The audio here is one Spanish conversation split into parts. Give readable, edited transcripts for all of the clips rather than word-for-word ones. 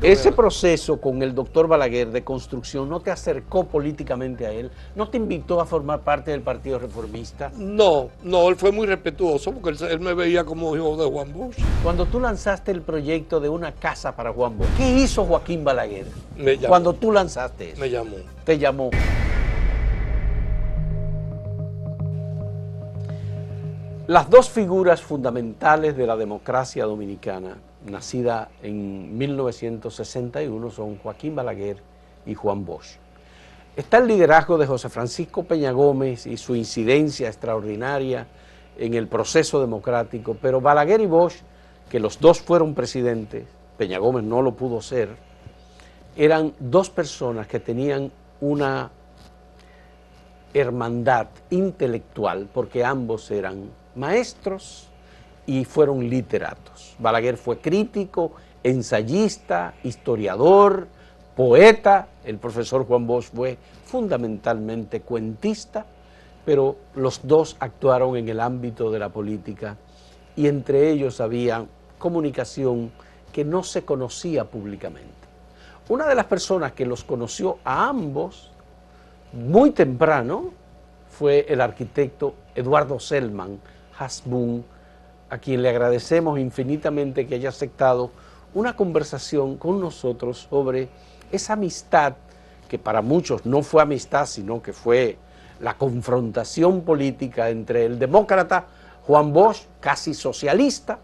Ese proceso con el doctor Balaguer de construcción no te acercó políticamente a él, no te invitó a formar parte del Partido Reformista. No, él fue muy respetuoso porque él me veía como hijo de Juan Bosch. Cuando tú lanzaste el proyecto de una casa para Juan Bosch, ¿qué hizo Joaquín Balaguer? Me llamó. Cuando tú lanzaste eso. Me llamó. Te llamó. Las dos figuras fundamentales de la democracia dominicana, nacida en 1961, son Joaquín Balaguer y Juan Bosch. Está el liderazgo de José Francisco Peña Gómez y su incidencia extraordinaria en el proceso democrático, pero Balaguer y Bosch, que los dos fueron presidentes, Peña Gómez no lo pudo ser, eran dos personas que tenían una hermandad intelectual, porque ambos eran maestros y fueron literatos. Balaguer fue crítico, ensayista, historiador, poeta. El profesor Juan Bosch fue fundamentalmente cuentista, pero los dos actuaron en el ámbito de la política y entre ellos había comunicación que no se conocía públicamente. Una de las personas que los conoció a ambos muy temprano fue el arquitecto Eduardo Selman Hasbún, a quien le agradecemos infinitamente que haya aceptado una conversación con nosotros sobre esa amistad que para muchos no fue amistad, sino que fue la confrontación política entre el demócrata Juan Bosch, casi socialista,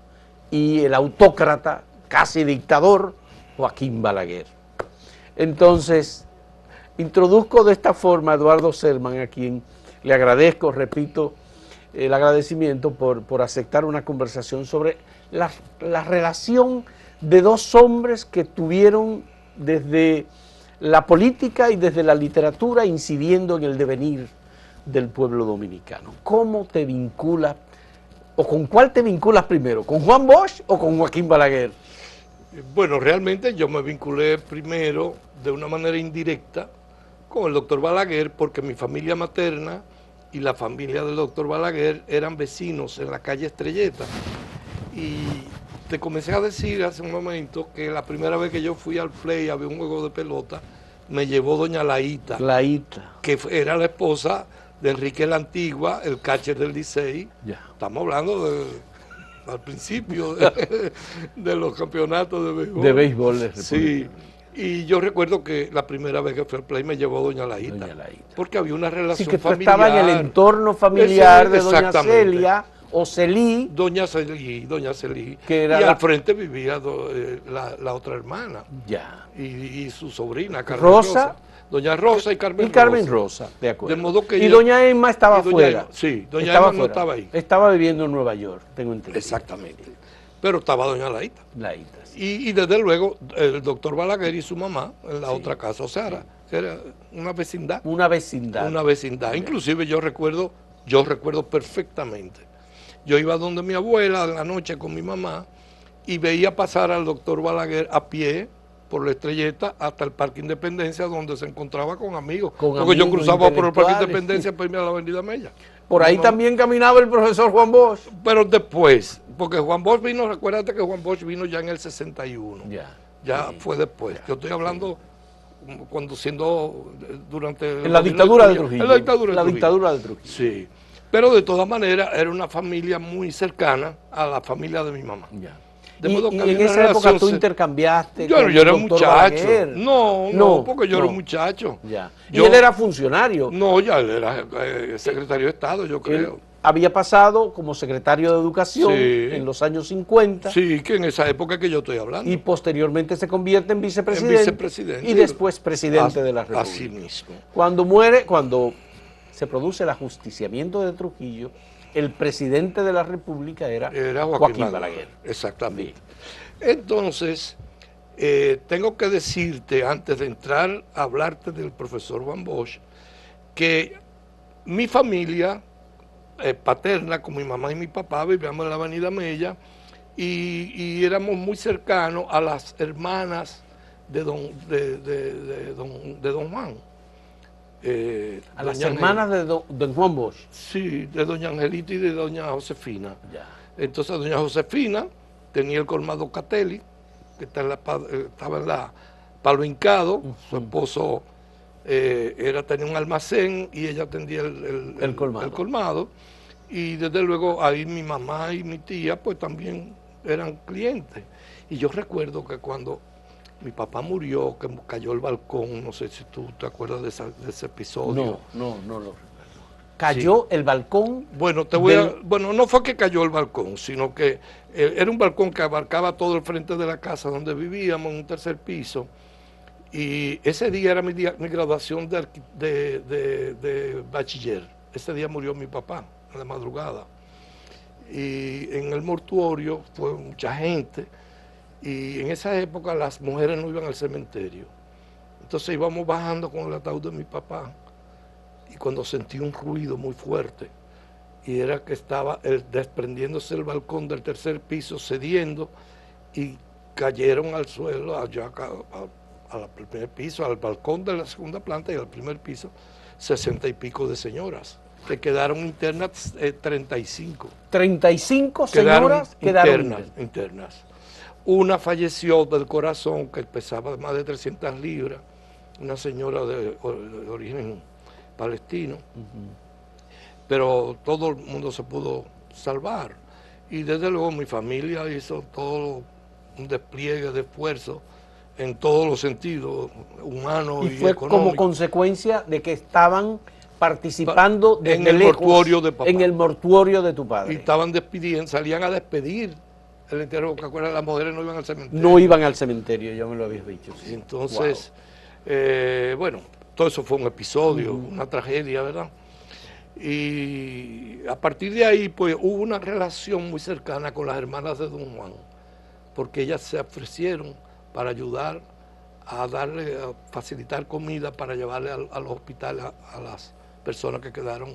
y el autócrata, casi dictador, Joaquín Balaguer. Entonces, introduzco de esta forma a Eduardo Selman, a quien le agradezco, repito, el agradecimiento por aceptar una conversación sobre la relación de dos hombres que tuvieron desde la política y desde la literatura incidiendo en el devenir del pueblo dominicano. ¿Cómo te vinculas, o con cuál te vinculas primero, con Juan Bosch o con Joaquín Balaguer? Bueno, realmente yo me vinculé primero de una manera indirecta con el doctor Balaguer porque mi familia materna y la familia del doctor Balaguer eran vecinos en la calle Estrelleta. Y te comencé a decir hace un momento que la primera vez que yo fui al play a ver un juego de pelota, me llevó doña Laíta, que era la esposa de Enrique la Antigua, el catcher del Licey. Ya. Estamos hablando al principio de los campeonatos de béisbol. De béisbol de República. Sí. Y yo recuerdo que la primera vez que fui al play me llevó doña Laíta, porque había una relación sí, que familiar. Estaba en el entorno familiar de doña Celia o Celí. Doña Celí. Que era y al frente vivía la otra hermana. Ya. Y su sobrina, Carmen Rosa. Doña Rosa y Carmen Rosa. Y Carmen Rosa, de acuerdo. De modo que y doña Emma estaba afuera. Sí, doña Emma no estaba ahí. Estaba viviendo en Nueva York, tengo entendido. Exactamente. Pero estaba doña Laíta. Laíta, sí. Y desde luego el doctor Balaguer y su mamá en la otra casa. O sea, era una vecindad. Una vecindad. Una vecindad. Inclusive yo recuerdo perfectamente. Yo iba donde mi abuela en la noche con mi mamá y veía pasar al doctor Balaguer a pie por la Estrelleta hasta el Parque Independencia, donde se encontraba con amigos. Porque yo cruzaba por el Parque Independencia para irme a la Avenida Mella. Por ahí también caminaba el profesor Juan Bosch. Pero después, porque Juan Bosch vino, recuérdate que Juan Bosch vino ya en el 61. Ya fue después. Yo estoy hablando cuando siendo durante... En la dictadura de Trujillo. En la dictadura de Trujillo. Sí. Pero de todas maneras era una familia muy cercana a la familia de mi mamá. Ya. De modo que y en esa época tú intercambiaste yo era muchacho. Balaguer. No, porque yo era muchacho. Ya. ¿Y él era funcionario? No, ya él era secretario de Estado, yo creo. Él había pasado como secretario de Educación en los años 50. Sí, que en esa época que yo estoy hablando. Y posteriormente se convierte en vicepresidente. Y después presidente de la República. Así mismo. Cuando se produce el ajusticiamiento de Trujillo, el presidente de la República era Joaquín Balaguer. Exactamente. Entonces, tengo que decirte, antes de entrar a hablarte del profesor Juan Bosch, que mi familia paterna, con mi mamá y mi papá, vivíamos en la Avenida Mella y éramos muy cercanos a las hermanas de don Juan. A las hermanas de don Juan Bosch. Sí, de doña Angelita y de doña Josefina. Ya. Entonces doña Josefina tenía el colmado Catelli, que estaba en la Palo Hincado. Su esposo tenía un almacén y ella atendía el colmado. Y desde luego ahí mi mamá y mi tía pues también eran clientes. Y yo recuerdo que cuando mi papá murió, que cayó el balcón, no sé si tú te acuerdas de ese episodio. No lo recuerdo. ¿Cayó el balcón? Bueno, bueno, no fue que cayó el balcón, sino que era un balcón que abarcaba todo el frente de la casa donde vivíamos, en un tercer piso. Y ese día era mi graduación de bachiller. Ese día murió mi papá, en la madrugada. Y en el mortuorio fue mucha gente. Y en esa época las mujeres no iban al cementerio. Entonces íbamos bajando con el ataúd de mi papá. Y cuando sentí un ruido muy fuerte, y era que estaba desprendiéndose el balcón del tercer piso, cediendo, y cayeron al suelo, allá al primer piso, al balcón de la segunda planta y al primer piso, 60 y pico de señoras, que quedaron internas 35. 35 señoras quedaron internas. Una falleció del corazón, que pesaba más de 300 libras, una señora de origen palestino, pero todo el mundo se pudo salvar. Y desde luego mi familia hizo todo un despliegue de esfuerzo en todos los sentidos, humanos y fue económicos. Como consecuencia de que estaban participando en el mortuorio de papá. En el mortuorio de tu padre. Y estaban despidiendo, salían a despedir el entierro, porque acuerdas, las mujeres no iban al cementerio. No iban al cementerio, ya me lo habías dicho. Sí. Y entonces, bueno, todo eso fue un episodio, una tragedia, ¿verdad? Y a partir de ahí, pues, hubo una relación muy cercana con las hermanas de Don Juan, porque ellas se ofrecieron para ayudar a facilitar comida para llevarle a los hospitales a las personas que quedaron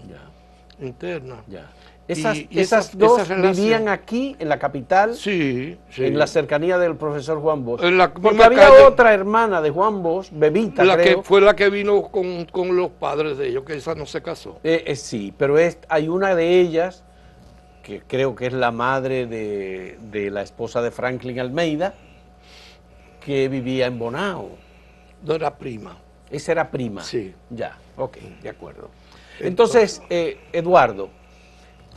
internas. Ya. Esas dos vivían aquí, en la capital, sí, en la cercanía del profesor Juan Bosch. Porque había otra hermana de Juan Bosch, Bebita, creo. Que fue la que vino con los padres de ellos, que esa no se casó. Sí, pero hay una de ellas, que creo que es la madre de la esposa de Franklin Almeida, que vivía en Bonao. No, era prima. Esa era prima. Sí. Ya, ok, de acuerdo. Entonces, Eduardo,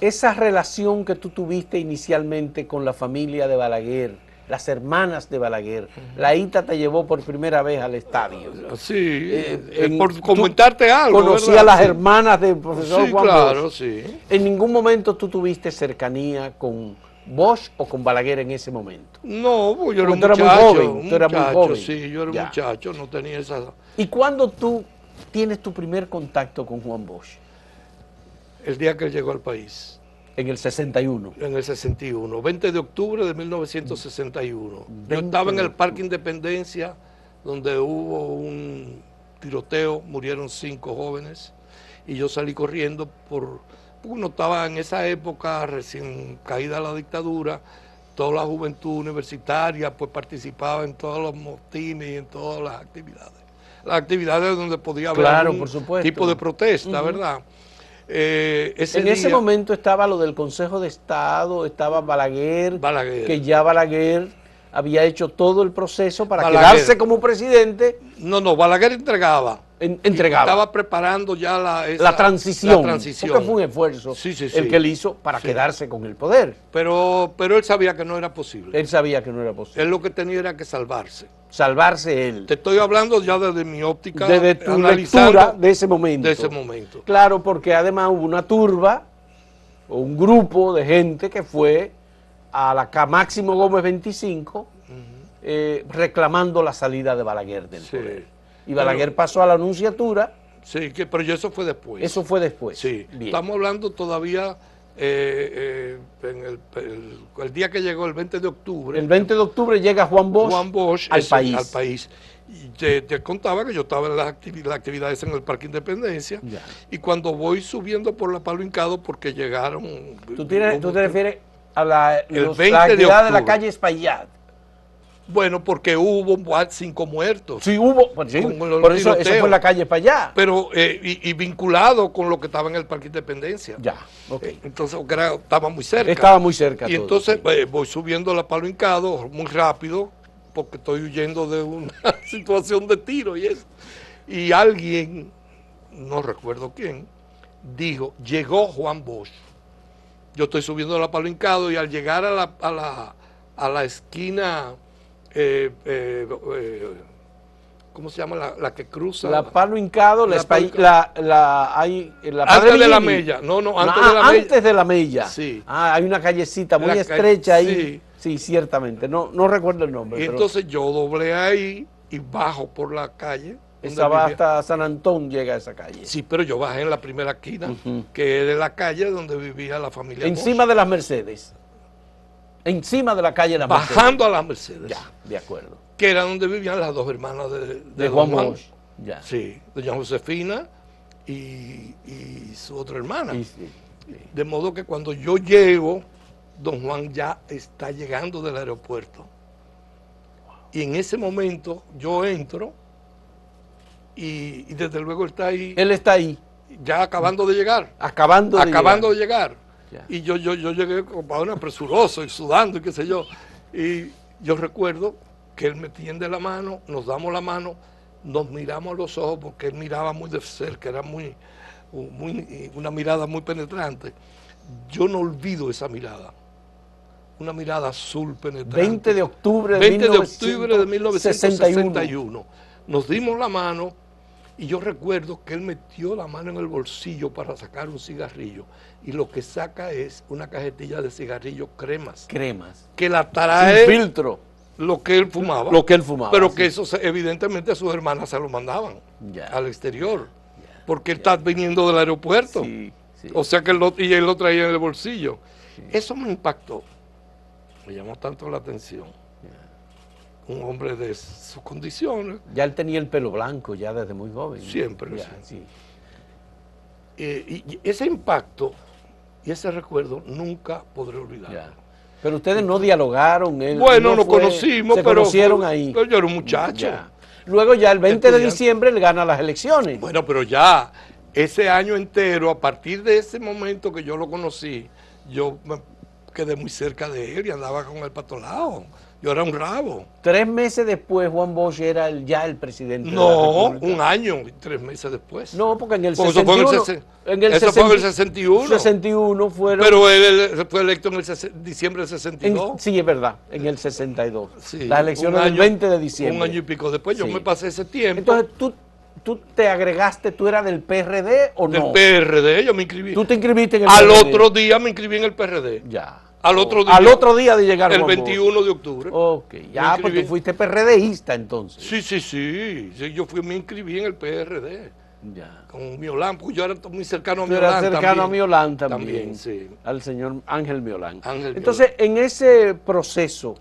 esa relación que tú tuviste inicialmente con la familia de Balaguer, las hermanas de Balaguer, la Ita te llevó por primera vez al estadio. Sí, por comentarte algo. Conocí a las hermanas del profesor Juan claro, Bosch. Sí. ¿En ningún momento tú tuviste cercanía con Bosch o con Balaguer en ese momento? No, pues yo era un muchacho. Tú eras muy joven. Sí, yo era un muchacho, no tenía esa... ¿Y cuándo tú tienes tu primer contacto con Juan Bosch? El día que él llegó al país. En el 61. En el 61, 20 de octubre de 1961. Yo estaba en el Parque Independencia, donde hubo un tiroteo, murieron 5 jóvenes, y yo salí corriendo porque uno estaba en esa época, recién caída la dictadura, toda la juventud universitaria pues participaba en todos los motines y en todas las actividades donde podía haber algún tipo de protesta, ¿verdad? En ese momento estaba lo del Consejo de Estado, estaba Balaguer, que ya Balaguer había hecho todo el proceso para quedarse como presidente. No, Balaguer entregaba. Estaba preparando ya la transición. Porque fue un esfuerzo el que él hizo para quedarse con el poder. Pero él sabía que no era posible. Él sabía que no era posible. Él lo que tenía era que salvarse. Salvarse él. Te estoy hablando ya desde mi óptica. Desde tu lectura de ese momento. De ese momento. Claro, porque además hubo una turba, o un grupo de gente que fue a la Máximo Gómez 25 reclamando la salida de Balaguer del poder. Y Balaguer pasó a la nunciatura. Sí, pero eso fue después. Eso fue después. Sí, estamos hablando todavía el día que llegó, el 20 de octubre. El 20 de octubre llega Juan Bosch al país. Y te contaba que yo estaba en las actividades en el Parque Independencia. Ya. Y cuando voy subiendo por la Palo Hincado, porque llegaron... ¿Tú te refieres a la actividad de la calle Espaillat? Bueno, porque hubo 5 muertos. Sí, hubo. Por eso fue en la calle para allá. Pero, y vinculado con lo que estaba en el Parque Independencia. Ya, ok. Entonces, estaba muy cerca. Estaba muy cerca. Y todo, entonces voy subiendo la Palo Hincado muy rápido, porque estoy huyendo de una situación de tiro y eso. Y alguien, no recuerdo quién, dijo, llegó Juan Bosch. Yo estoy subiendo la Palo Hincado y al llegar a la esquina, ¿cómo se llama? La que cruza. La Palo Hincado, la Padre de la Mini. Mella. No, antes de la Mella. Antes de la Mella. Sí. Hay una callecita muy estrecha ahí. Sí, ciertamente. No recuerdo el nombre. Y entonces yo doblé ahí y bajo por la calle. Esa va hasta San Antón, llega a esa calle. Sí, pero yo bajé en la primera esquina, que es de la calle donde vivía la familia Encima Bosch. de las Mercedes. Encima de la calle de las Mercedes. Bajando a las Mercedes. Ya, de acuerdo. Que era donde vivían las dos hermanas de Juan Bosch. Ya. Sí, doña Josefina y su otra hermana. Sí. De modo que cuando yo llego, don Juan ya está llegando del aeropuerto. Y en ese momento yo entro y desde luego está ahí. Él está ahí. Ya acabando de llegar. Acabando de llegar. Ya. Y yo llegué como un apresuroso y sudando y qué sé yo. Y yo recuerdo que él me tiende la mano, nos damos la mano, nos miramos a los ojos porque él miraba muy de cerca, era una mirada muy penetrante. Yo no olvido esa mirada. Una mirada azul penetrante. 20 de octubre de 1961. Nos dimos la mano y yo recuerdo que él metió la mano en el bolsillo para sacar un cigarrillo y lo que saca es una cajetilla de cigarrillos cremas. Que la trae sin filtro. Lo que él fumaba. Pero que eso evidentemente a sus hermanas se lo mandaban al exterior. Porque él está viniendo del aeropuerto. Sí. O sea que él lo traía en el bolsillo. Sí. Eso me impactó. Me llamó tanto la atención. Un hombre de sus condiciones. Ya él tenía el pelo blanco ya desde muy joven. Siempre. Sí. Y ese impacto y ese recuerdo nunca podré olvidarlo. Pero ustedes no dialogaron. Bueno, nos conocimos, pero conocieron ahí. Pero yo era un muchacho. Luego ya el 20 de diciembre él gana las elecciones. Bueno, pero ya ese año entero, a partir de ese momento que yo lo conocí, yo me quedé muy cerca de él y andaba con él para todos lados. Yo era un rabo. 3 meses después Juan Bosch era ya el presidente de la República. Un año y 3 meses después. No, porque en el 61... Eso fue en el 61. 61 fueron... Pero él fue electo en el diciembre del 62. Sí, es verdad, en el 62. Sí, las elecciones del 20 de diciembre. Un año y pico después, yo me pasé ese tiempo. Entonces, ¿tú te agregaste, tú eras del PRD o no? Del PRD, yo me inscribí. ¿Tú te inscribiste en el PRD? Al otro día me inscribí en el PRD. Ya. Al otro día de llegar el 21 de octubre. Ok, ya, porque tú fuiste PRDista entonces. Sí, yo me inscribí en el PRD. Ya. Con Miolán, porque yo era muy cercano a Miolán. Miolán. Cercano a Miolán también. Sí. Al señor Ángel Miolán. Entonces, en ese proceso,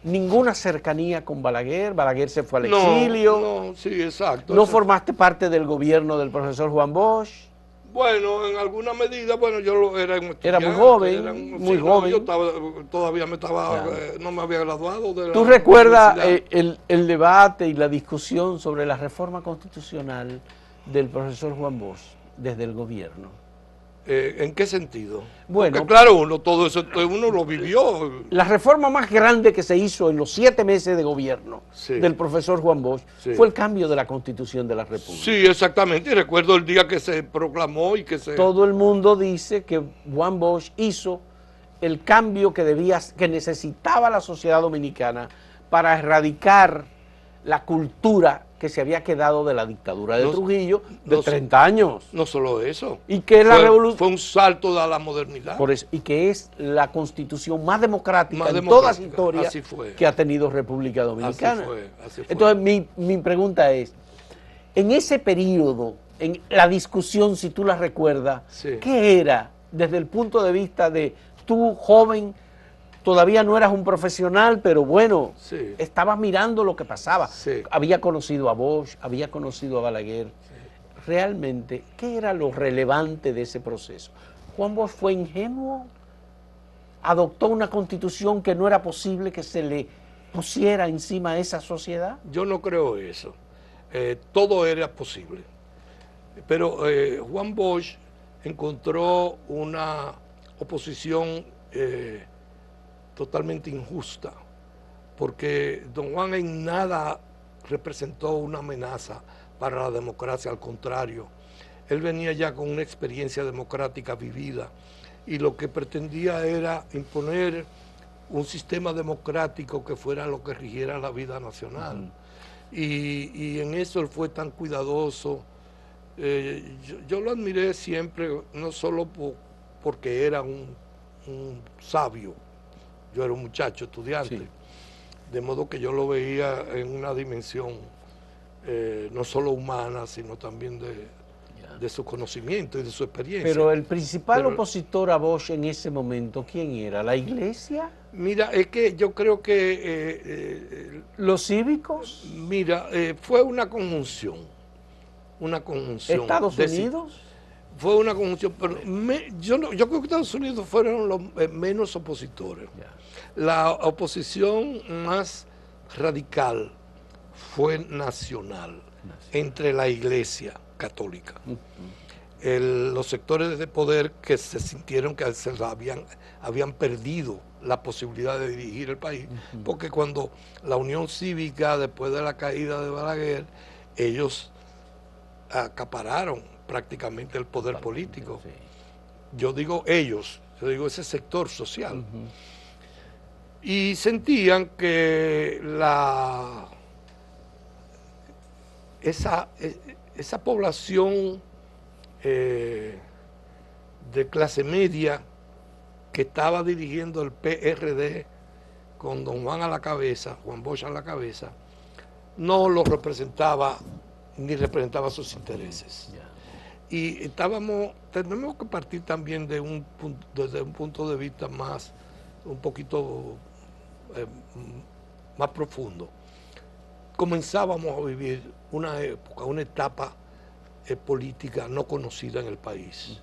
ninguna cercanía con Balaguer. Balaguer se fue al exilio. No, sí, exacto. ¿No formaste parte del gobierno del profesor Juan Bosch? Bueno, en alguna medida, yo era un estudiante. Era muy joven, muy joven. Yo todavía no me había graduado de la ¿Tú recuerdas el debate y la discusión sobre la reforma constitucional del profesor Juan Bosch desde el gobierno? ¿En qué sentido? Bueno, porque claro, todo eso uno lo vivió. La reforma más grande que se hizo en los 7 meses de gobierno del profesor Juan Bosch fue el cambio de la Constitución de la República. Sí, exactamente, y recuerdo el día que se proclamó y que se... Todo el mundo dice que Juan Bosch hizo el cambio que necesitaba la sociedad dominicana para erradicar la cultura que se había quedado de la dictadura de Trujillo de 30 años. No solo eso. Y que la revolución fue un salto a la modernidad. Por eso, y que es la constitución más democrática en toda la historia que ha tenido República Dominicana. Así fue. Entonces, mi pregunta es, en ese periodo, en la discusión, si tú la recuerdas, ¿qué era desde el punto de vista de tú, joven, todavía no eras un profesional, pero bueno, estabas mirando lo que pasaba? Había conocido a Bosch, había conocido a Balaguer. Realmente, ¿qué era lo relevante de ese proceso? ¿Juan Bosch fue ingenuo? ¿Adoptó una constitución que no era posible que se le pusiera encima a esa sociedad? Yo no creo eso. Todo era posible. Pero Juan Bosch encontró una oposición totalmente injusta porque don Juan en nada representó una amenaza para la democracia, al contrario, él venía ya con una experiencia democrática vivida y lo que pretendía era imponer un sistema democrático que fuera lo que rigiera la vida nacional. Y en eso él fue tan cuidadoso. Yo lo admiré siempre, no solo porque era un sabio, yo era un muchacho estudiante, Sí. de modo que yo lo veía en una dimensión no solo humana, sino también de su conocimiento y de su experiencia. Pero el principal Pero- opositor a Bosch en ese momento, ¿quién era? ¿La iglesia? Mira, es que yo creo que, ¿Los cívicos? mira, fue una conjunción. ¿Estados de Unidos? Fue una conjunción, pero yo creo que Estados Unidos fueron los menos opositores. La oposición más radical fue nacional, entre la Iglesia católica. Los sectores de poder que se sintieron que habían perdido la posibilidad de dirigir el país, porque cuando la Unión Cívica, después de la caída de Balaguer, ellos acapararon prácticamente el poder político. Sí. Yo digo ellos, yo digo ese sector social. Y sentían que esa población de clase media que estaba dirigiendo el PRD con don Juan a la cabeza, Juan Bosch a la cabeza, no lo representaba ni representaba sus intereses. Y tenemos que partir también desde un punto de vista un poquito más profundo. Comenzábamos a vivir una época, una etapa política no conocida en el país.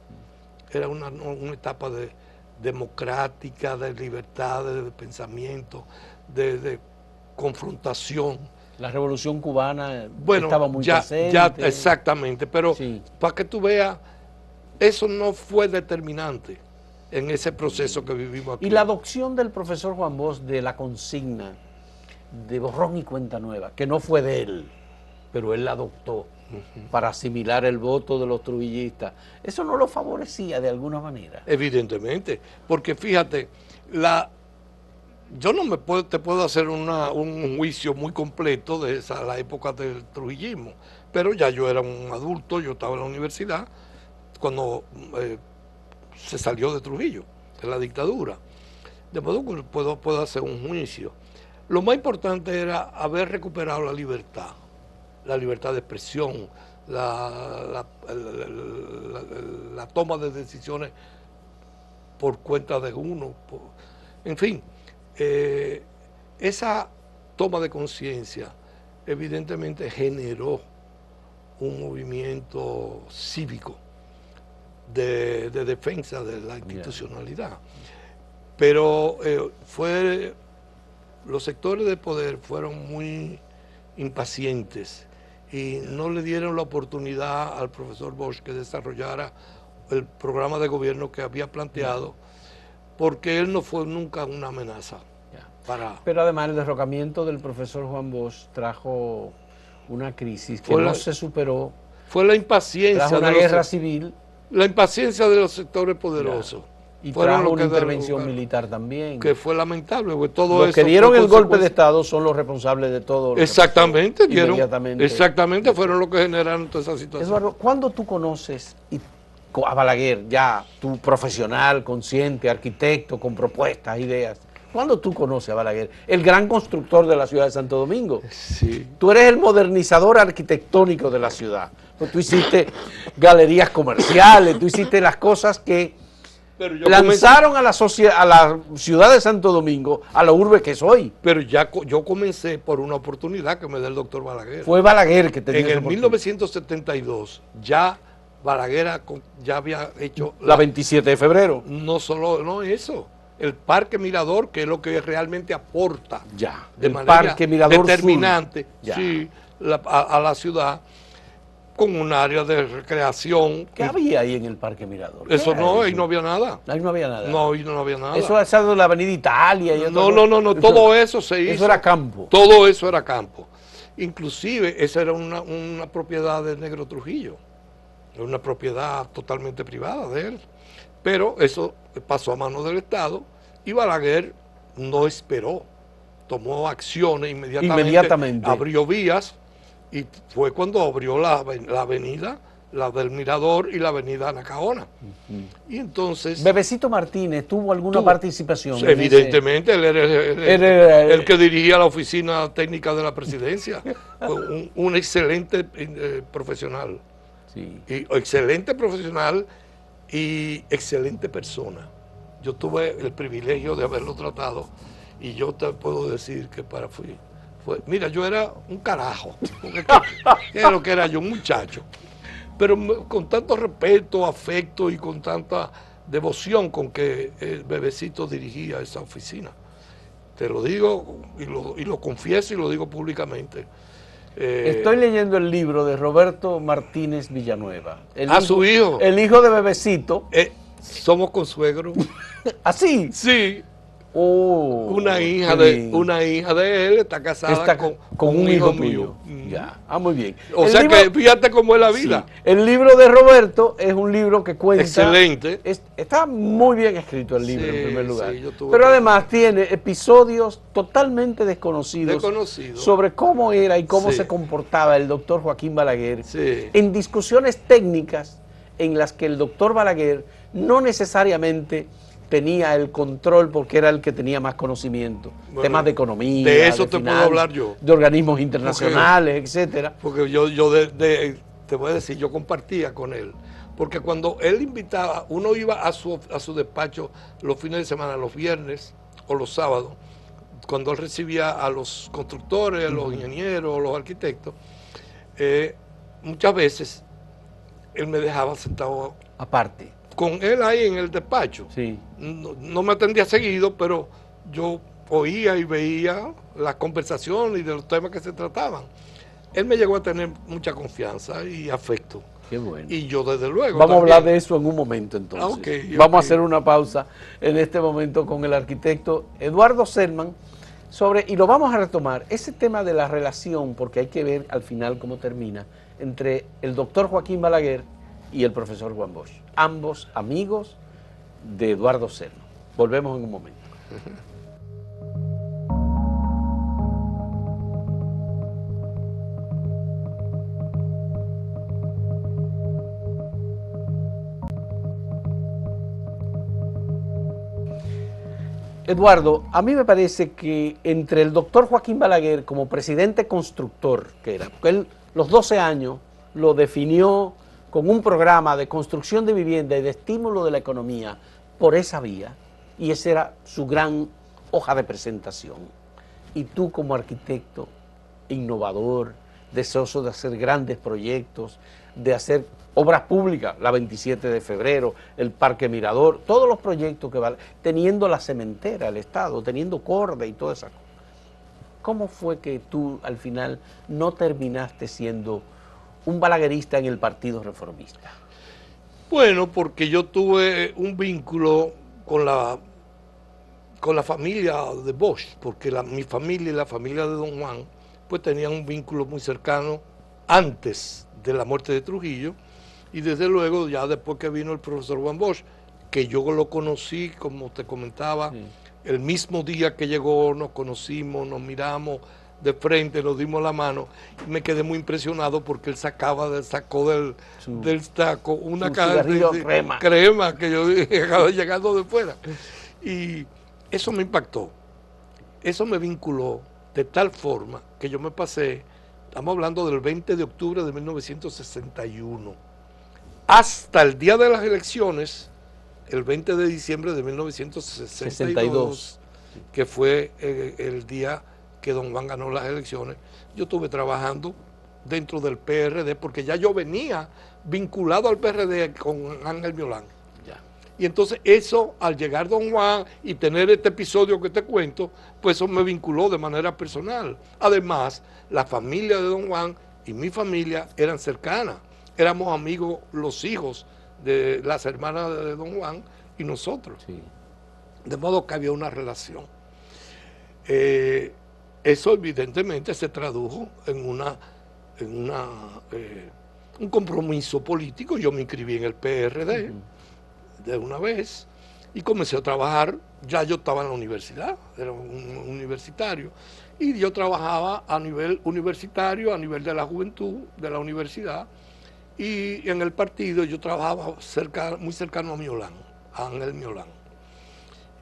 Era una etapa democrática, de libertad, de pensamiento, de confrontación. La Revolución Cubana Bueno, estaba muy ya presente. exactamente, pero Sí. para que tú veas, eso no fue determinante en ese proceso que vivimos aquí. Y la adopción del profesor Juan Bosch de la consigna de borrón y cuenta nueva, que no fue de él, pero él la adoptó para asimilar el voto de los truvillistas, ¿eso no lo favorecía de alguna manera? Evidentemente, porque fíjate, yo no te puedo hacer un juicio muy completo de la época del trujillismo, pero ya yo era un adulto, yo estaba en la universidad cuando se salió de Trujillo, de la dictadura. De modo que puedo hacer un juicio. Lo más importante era haber recuperado la libertad de expresión, la toma de decisiones por cuenta de uno, en fin. Esa toma de conciencia evidentemente generó un movimiento cívico de defensa de la institucionalidad. Pero los sectores de poder fueron muy impacientes y no le dieron la oportunidad al profesor Bosch que desarrollara el programa de gobierno que había planteado, porque él no fue nunca una amenaza. Pero además el derrocamiento del profesor Juan Bosch trajo una crisis que Fue no se superó, fue la impaciencia trajo una de guerra civil la impaciencia de los sectores poderosos. y Fueron trajo los una que intervención militar también. que fue lamentable, porque todo Los eso que dieron fue el golpe de consecuencia. Estado son los responsables de todo lo que Exactamente, pasó inmediatamente. exactamente fueron los que generaron toda esa situación. Eduardo, ¿cuándo tú conoces a Balaguer, ya tú profesional, consciente, arquitecto, con propuestas, ideas? ¿Cuándo tú conoces a Balaguer? El gran constructor de la ciudad de Santo Domingo. Sí. Tú eres el modernizador arquitectónico de la ciudad. Pues tú hiciste galerías comerciales, tú hiciste las cosas que Pero yo lanzaron a la ciudad de Santo Domingo a la urbe que es hoy. Pero yo comencé por una oportunidad que me dio el doctor Balaguer. Fue Balaguer que te dio En esa el oportunidad. 1972 ya Balaguer ya había hecho La 27 de febrero. no solo eso, el Parque Mirador, que es lo que realmente aporta Ya, de el manera Parque Mirador determinante Sur. sí, a la ciudad. con un área de recreación. ¿Qué había ahí en el Parque Mirador? Eso no, ahí no había nada. Ahí no había nada. No, ahí no había nada. Eso ha sido la Avenida Italia. Y No, todo eso se hizo. Eso era campo. Todo eso era campo. Inclusive, esa era una propiedad del Negro Trujillo. Una propiedad totalmente privada de él. Pero eso pasó a manos del Estado y Balaguer no esperó. Tomó acciones inmediatamente. Abrió vías y fue cuando abrió la avenida, la del Mirador y la avenida Anacaona. Y entonces... ¿Bebecito Martínez tuvo alguna participación? Evidentemente, él era el que dirigía la oficina técnica de la presidencia. un excelente profesional. Sí. Excelente profesional y excelente persona. Yo tuve el privilegio de haberlo tratado y yo te puedo decir que mira, yo era un carajo. ¿Qué es lo que era yo? Un muchacho. Pero con tanto respeto, afecto y con tanta devoción con que el Bebecito dirigía esa oficina. Te lo digo y lo confieso y lo digo públicamente. Estoy leyendo el libro de Roberto Martínez Villanueva. Su hijo. El hijo de Bebecito. Somos consuegros. ¿Así? Sí. Oh, una hija de él está casada con un hijo mío. Ya. Muy bien. O sea que fíjate cómo es la vida. Sí. El libro de Roberto es un libro que cuenta... Excelente. Está muy bien escrito el libro, en primer lugar. Sí, pero además tiene episodios totalmente desconocidos sobre cómo era y cómo se comportaba el doctor Joaquín Balaguer en discusiones técnicas en las que el doctor Balaguer no necesariamente tenía el control porque era el que tenía más conocimiento, temas de economía, de eso te puedo hablar yo, de organismos internacionales, etcétera. Porque yo te voy a decir, yo compartía con él, porque cuando él invitaba, uno iba a su despacho los fines de semana, los viernes o los sábados, cuando él recibía a los constructores, a los ingenieros, a los arquitectos, muchas veces él me dejaba sentado aparte con él ahí en el despacho. Sí. No me atendía seguido, pero yo oía y veía las conversaciones y de los temas que se trataban. Él me llegó a tener mucha confianza y afecto. Qué bueno. Y yo desde luego. Vamos a hablar de eso en un momento entonces. Vamos a hacer una pausa en este momento con el arquitecto Eduardo Selman y lo vamos a retomar, ese tema de la relación, porque hay que ver al final cómo termina, entre el doctor Joaquín Balaguer y el profesor Juan Bosch, ambos amigos de Eduardo Selman. Volvemos en un momento. Eduardo, a mí me parece que entre el doctor Joaquín Balaguer como presidente constructor, que era, porque él los 12 años lo definió con un programa de construcción de vivienda y de estímulo de la economía por esa vía, y esa era su gran hoja de presentación. Y tú como arquitecto, innovador, deseoso de hacer grandes proyectos, de hacer obras públicas, la 27 de febrero, el Parque Mirador, todos los proyectos que van, teniendo la cementera, el Estado, teniendo Corde y todas esas cosas. ¿Cómo fue que tú al final no terminaste siendo un balaguerista en el Partido Reformista? Bueno, porque yo tuve un vínculo con la familia de Bosch, porque mi familia y la familia de Don Juan pues tenían un vínculo muy cercano antes de la muerte de Trujillo, y desde luego ya después que vino el profesor Juan Bosch, que yo lo conocí, como te comentaba, el mismo día que llegó nos conocimos, nos miramos de frente, nos dimos la mano, y me quedé muy impresionado porque él sacó del taco una caja de crema que yo estaba llegando de fuera. Y eso me impactó, eso me vinculó de tal forma que yo me pasé, estamos hablando del 20 de octubre de 1961, hasta el día de las elecciones, el 20 de diciembre de 1962, que fue el día que Don Juan ganó las elecciones. Yo estuve trabajando dentro del PRD, porque ya yo venía vinculado al PRD con Ángel Violán. Y entonces eso, al llegar Don Juan y tener este episodio que te cuento, pues eso me vinculó de manera personal. Además, la familia de Don Juan y mi familia eran cercanas. Éramos amigos los hijos de las hermanas de don Juan y nosotros. Sí. De modo que había una relación. Eso evidentemente se tradujo en un compromiso político. Yo me inscribí en el PRD de una vez y comencé a trabajar. Ya yo estaba en la universidad, era un universitario, y yo trabajaba a nivel universitario, a nivel de la juventud, de la universidad, y en el partido yo trabajaba muy cercano a Miolán, a Ángel Miolán.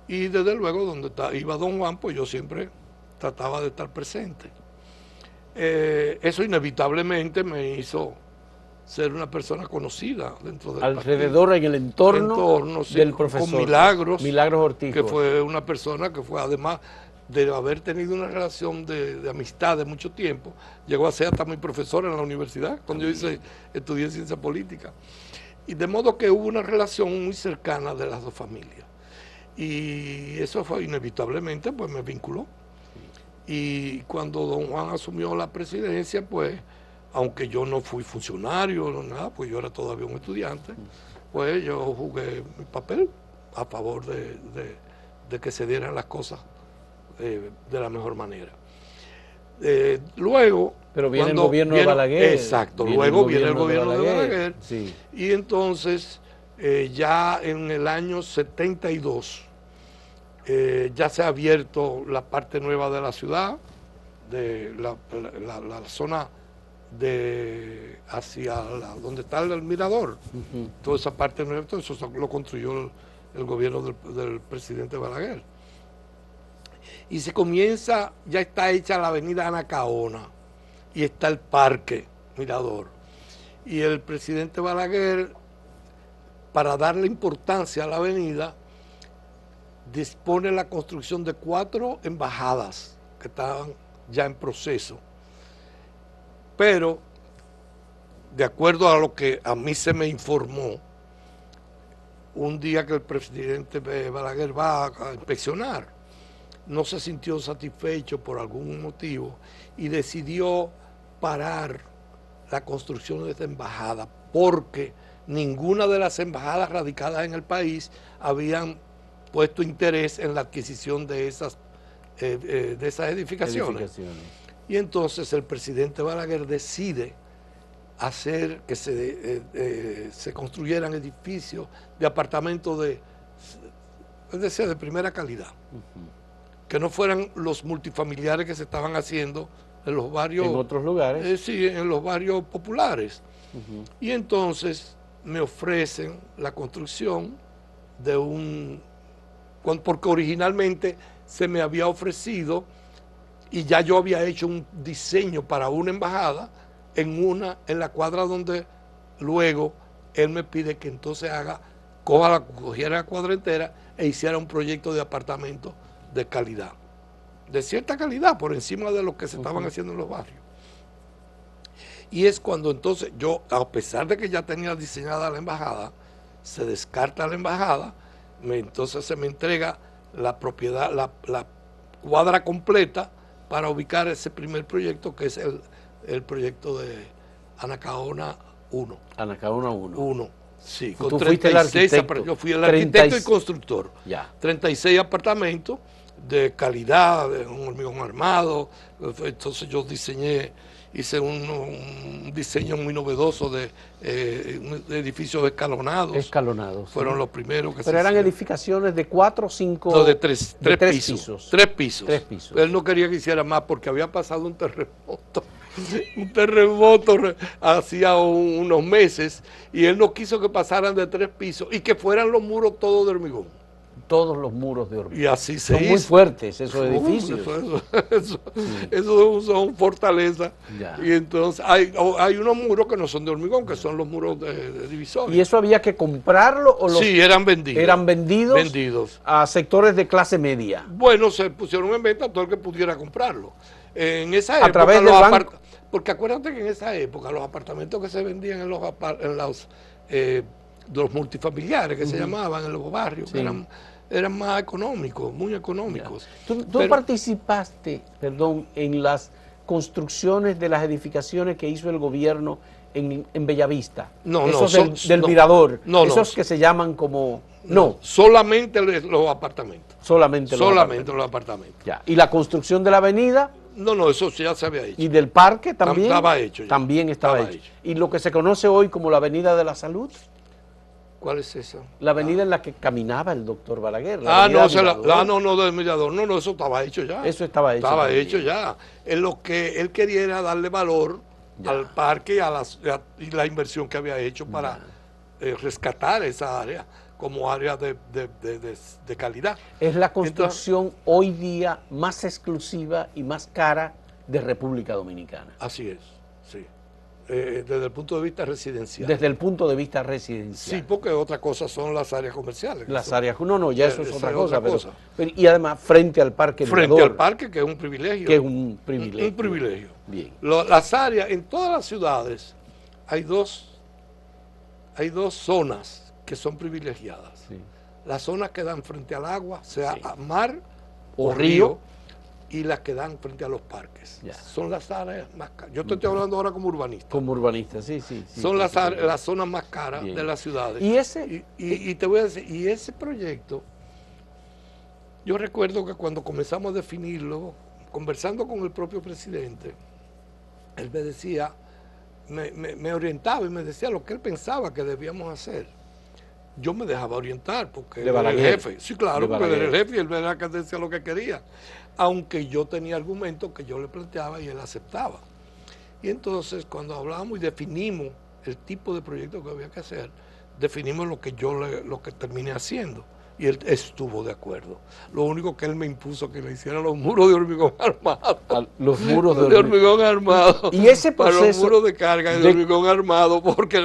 Y desde luego donde iba don Juan, pues yo siempre trataba de estar presente. Eso inevitablemente me hizo ser una persona conocida dentro del alrededor partido. En el entorno Sí, del profesor con Milagros Ortiz, que fue una persona que fue, además de haber tenido una relación de amistad de mucho tiempo, llegó a ser hasta mi profesor en la universidad cuando yo estudié ciencia política, y de modo que hubo una relación muy cercana de las dos familias, y eso fue inevitablemente, pues me vinculó. Y cuando don Juan asumió la presidencia, pues aunque yo no fui funcionario no nada, pues yo era todavía un estudiante, pues yo jugué mi papel a favor de que se dieran las cosas de la mejor manera. Luego... Pero viene el gobierno de Balaguer. Exacto, luego viene el gobierno de Balaguer. Sí. Y entonces, ya en el año 72, ya se ha abierto la parte nueva de la ciudad, de la zona hacia donde está el mirador. Toda esa parte nueva, todo eso lo construyó el gobierno del presidente Balaguer. Y se comienza, ya está hecha la avenida Anacaona y está el parque Mirador. Y el presidente Balaguer, para darle importancia a la avenida, dispone la construcción de 4 embajadas que estaban ya en proceso. Pero, de acuerdo a lo que a mí se me informó, un día que el presidente Balaguer va a inspeccionar, no se sintió satisfecho por algún motivo y decidió parar la construcción de esta embajada, porque ninguna de las embajadas radicadas en el país habían puesto interés en la adquisición de esas edificaciones. Y entonces el presidente Balaguer decide hacer que se construyeran edificios de apartamentos de primera calidad, que no fueran los multifamiliares que se estaban haciendo en los barrios. En otros lugares. Sí, en los barrios populares. Y entonces me ofrecen la construcción de porque originalmente se me había ofrecido y ya yo había hecho un diseño para una embajada en la cuadra donde luego él me pide que entonces cogiera la cuadra entera e hiciera un proyecto de apartamento de calidad, de cierta calidad, por encima de lo que se estaban haciendo en los barrios. Y es cuando entonces yo, a pesar de que ya tenía diseñada la embajada, se descarta la embajada, entonces se me entrega la propiedad, la cuadra completa para ubicar ese primer proyecto, que es el proyecto de Anacaona 1. Anacaona 1. Sí, con 36 apartamentos. Yo fui el arquitecto y constructor. Ya. 36 apartamentos de calidad, de un hormigón armado. Entonces yo hice un diseño muy novedoso de edificios escalonados. Escalonados. Fueron los primeros que Pero eran edificaciones de 4 o 5... No, de tres pisos. 3 pisos. 3 pisos. Él no quería que hiciera más porque había pasado un terremoto. Un terremoto hacía unos meses y él no quiso que pasaran de 3 pisos y que fueran los muros todos de hormigón. Todos los muros de hormigón. Y así se hizo. Son muy fuertes esos edificios. Eso son fortalezas. Ya. Y entonces hay unos muros que no son de hormigón, que son los muros de divisores. ¿Y eso había que comprarlo o Sí, eran vendidos. ¿Eran vendidos a sectores de clase media? Bueno, se pusieron en venta a todo el que pudiera comprarlo. En esa época, a través del banco. Porque acuérdate que en esa época los apartamentos que se vendían en los multifamiliares que se llamaban en los barrios, sí, eran más económicos, muy económicos. ¿Tú participaste, en las construcciones de las edificaciones que hizo el gobierno en Bellavista? No, esos no, del Mirador, no, esos que se llaman como... solamente los apartamentos. Solamente los apartamentos. Ya. ¿Y la construcción de la avenida? No, eso ya se había hecho. ¿Y del parque también? Estaba hecho ya. También estaba hecho. ¿Y lo que se conoce hoy como la Avenida de la Salud? ¿Cuál es esa? La avenida en la que caminaba el doctor Balaguer. No, del Mirador. No, eso estaba hecho ya. Eso estaba hecho. Estaba hecho ya. Lo que él quería era darle valor al parque y la inversión que había hecho para rescatar esa área como área de calidad. Es la construcción hoy día más exclusiva y más cara de República Dominicana. Así es, sí. Desde el punto de vista residencial. Desde el punto de vista residencial. Sí, porque otra cosa son las áreas comerciales. Las áreas, ya eso es otra cosa. Cosa. Pero, y además, frente al parque Frente al parque, que es un privilegio. Que es un privilegio. Un privilegio. Bien. Las áreas, en todas las ciudades, hay dos zonas que son privilegiadas. Sí. Las zonas que dan frente al agua, sea mar o río, y las que dan frente a los parques. Ya. Son las áreas más caras. Yo te estoy hablando ahora como urbanista. Como urbanista, sí. Son las zonas más caras de las ciudades. Y te voy a decir, y ese proyecto, yo recuerdo que cuando comenzamos a definirlo, conversando con el propio presidente, él me decía, me orientaba y me decía lo que él pensaba que debíamos hacer. Yo me dejaba orientar porque él era el jefe. Sí, claro, porque él era el jefe y él era que decía lo que quería. Aunque yo tenía argumentos que yo le planteaba y él aceptaba. Y entonces, cuando hablábamos y definimos el tipo de proyecto que había que hacer, definimos lo que terminé haciendo. Y él estuvo de acuerdo. Lo único que él me impuso que le hiciera los muros de hormigón armado. Los muros de hormigón armado. Y ese proceso para los muros de carga de hormigón armado, porque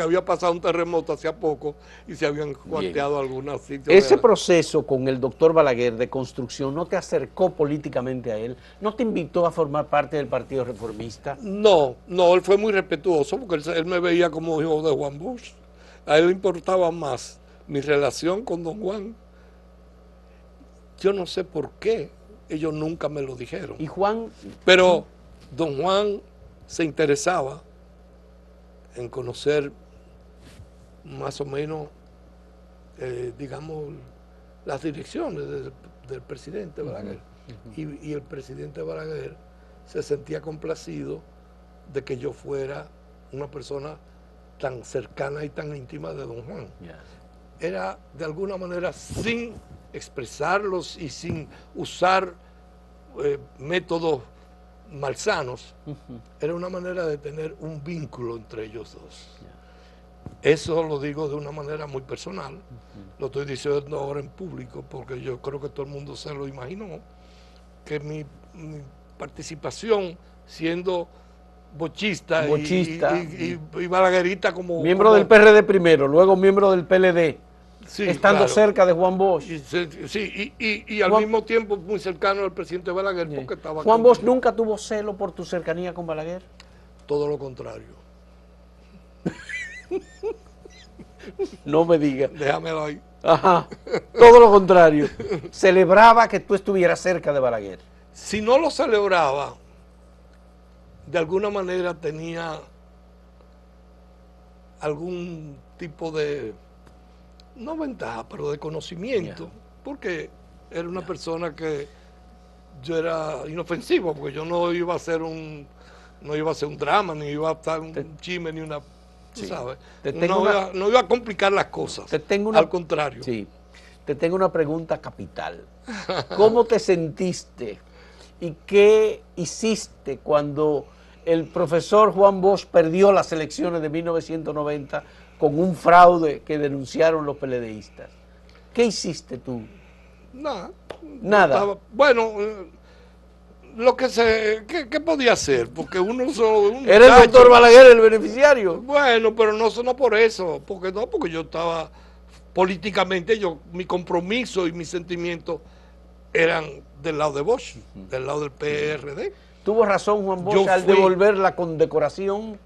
había pasado un terremoto hacía poco y se habían cuarteado algunos sitios. Ese proceso con el doctor Balaguer de construcción, ¿no te acercó políticamente a él? ¿No te invitó a formar parte del Partido Reformista? No, él fue muy respetuoso porque él me veía como hijo de Juan Bosch. A él le importaba más mi relación con don Juan. Yo no sé por qué, ellos nunca me lo dijeron. ¿Y Juan? Pero don Juan se interesaba en conocer más o menos, digamos, las direcciones del presidente Balaguer. Y el presidente Balaguer se sentía complacido de que yo fuera una persona tan cercana y tan íntima de don Juan. Era de alguna manera, sin expresarlos y sin usar métodos malsanos, era una manera de tener un vínculo entre ellos dos. Eso lo digo de una manera muy personal, lo estoy diciendo ahora en público porque yo creo que todo el mundo se lo imaginó, que mi participación siendo bochista. Y balaguerita como... Miembro del PRD primero, luego miembro del PLD. Sí, estando cerca de Juan Bosch. Y al mismo tiempo muy cercano al presidente Balaguer porque estaba... ¿Juan Bosch nunca tuvo celo por tu cercanía con Balaguer? Todo lo contrario. No me digas. Déjamelo ahí. Ajá, todo lo contrario. Celebraba que tú estuvieras cerca de Balaguer. Si no lo celebraba, de alguna manera tenía algún tipo de... no ventaja, pero de conocimiento, porque era una persona que yo era inofensivo, porque yo no iba a hacer un drama, ni iba a estar un chisme, ni una, tú sabes, no iba a complicar las cosas, al contrario. Sí, te tengo una pregunta capital. ¿Cómo te sentiste y qué hiciste cuando el profesor Juan Bosch perdió las elecciones de 1990 con un fraude que denunciaron los PLDistas? ¿Qué hiciste tú? Nada. Bueno, lo que ¿qué podía hacer? Porque uno solo... ¿Era el doctor Balaguer el beneficiario? Bueno, pero no por eso, porque yo estaba políticamente, mi compromiso y mis sentimientos eran del lado de Bosch, del lado del PRD. ¿Tuvo razón Juan Bosch al devolver la condecoración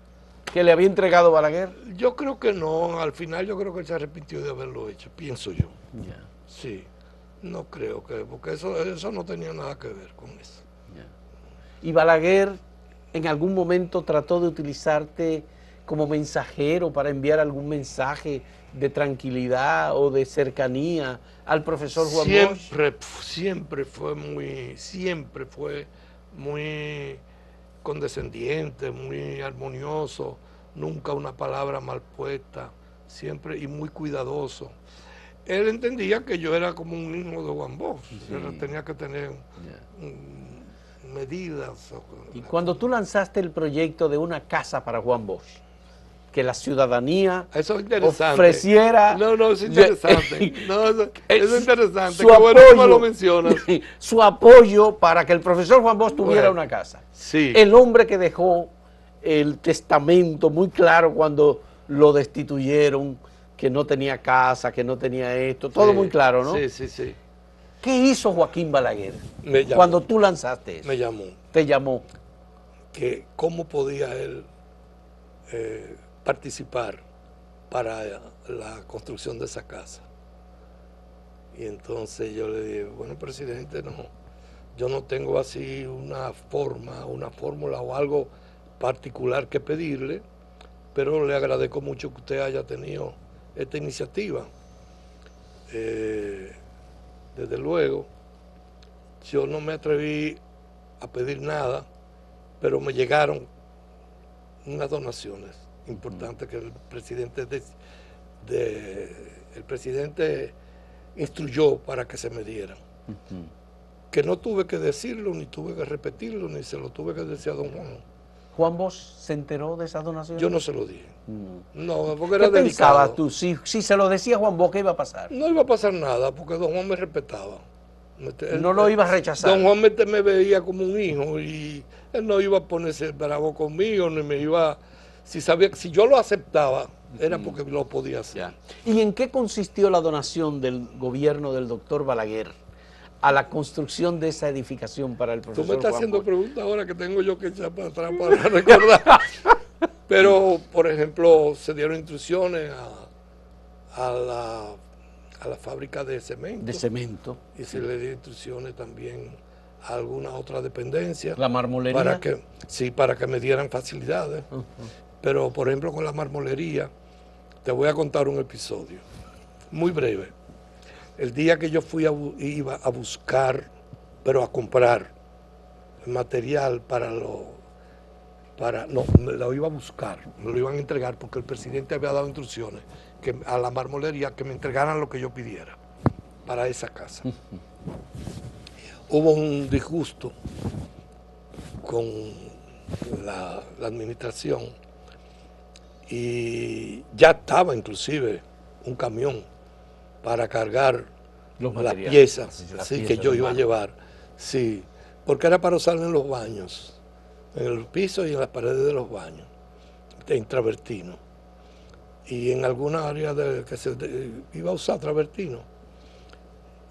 que le había entregado Balaguer? Yo creo que no, al final yo creo que él se arrepintió de haberlo hecho, pienso yo. Sí, no creo que, porque eso no tenía nada que ver con eso. Y Balaguer en algún momento trató de utilizarte como mensajero para enviar algún mensaje de tranquilidad o de cercanía al profesor Juan Bosch. Siempre fue muy condescendiente, muy armonioso, nunca una palabra mal puesta, siempre y muy cuidadoso. Él entendía que yo era como un hijo de Juan Bosch, tenía que tener medidas. Y cuando tú lanzaste el proyecto de una casa para Juan Bosch, que la ciudadanía eso es interesante. Ofreciera... No, es interesante. Eso es interesante. Su Qué bueno que me apoyo, lo mencionas. su apoyo para que el profesor Juan Bosch tuviera una casa. Sí. El hombre que dejó el testamento muy claro cuando lo destituyeron, que no tenía casa, que no tenía esto, todo muy claro, ¿no? Sí. ¿Qué hizo Joaquín Balaguer cuando tú lanzaste eso? Me llamó. Te llamó. Que cómo podía él participar para la construcción de esa casa. Y entonces yo le dije, bueno, presidente, no, yo no tengo así una fórmula o algo particular que pedirle, pero le agradezco mucho que usted haya tenido esta iniciativa. Desde luego, yo no me atreví a pedir nada, pero me llegaron unas donaciones importantes que el presidente instruyó para que se me dieran. Que no tuve que decirlo, ni tuve que repetirlo, ni se lo tuve que decir a don Juan. ¿Juan Bosch se enteró de esa donación? Yo no se lo dije. No, porque ¿Qué era delicado. pensabas tú? Si se lo decía Juan Bosch, ¿qué iba a pasar? No iba a pasar nada, porque don Juan me respetaba. No lo iba a rechazar. Don Juan me veía como un hijo y él no iba a ponerse bravo conmigo, ni me iba... Si yo lo aceptaba, era porque lo podía hacer. Ya. ¿Y en qué consistió la donación del gobierno del doctor Balaguer a la construcción de esa edificación para el profesor Tú me estás Juan haciendo Bosch? preguntas ahora que tengo yo que echar para atrás para recordar. Pero, por ejemplo, se dieron instrucciones a la fábrica de cemento. De cemento. Y se le dio instrucciones también a alguna otra dependencia. ¿La marmolería? Para que me dieran facilidades. Pero, por ejemplo, con la marmolería, te voy a contar un episodio muy breve. El día que yo iba a buscar, pero a comprar material me lo iba a buscar, me lo iban a entregar porque el presidente había dado instrucciones a la marmolería que me entregaran lo que yo pidiera para esa casa. Hubo un disgusto con la administración y ya estaba inclusive un camión para cargar las piezas que yo iba a llevar, porque era para usar en los baños, en el piso y en las paredes de los baños, en travertino, y en alguna área que se iba a usar travertino,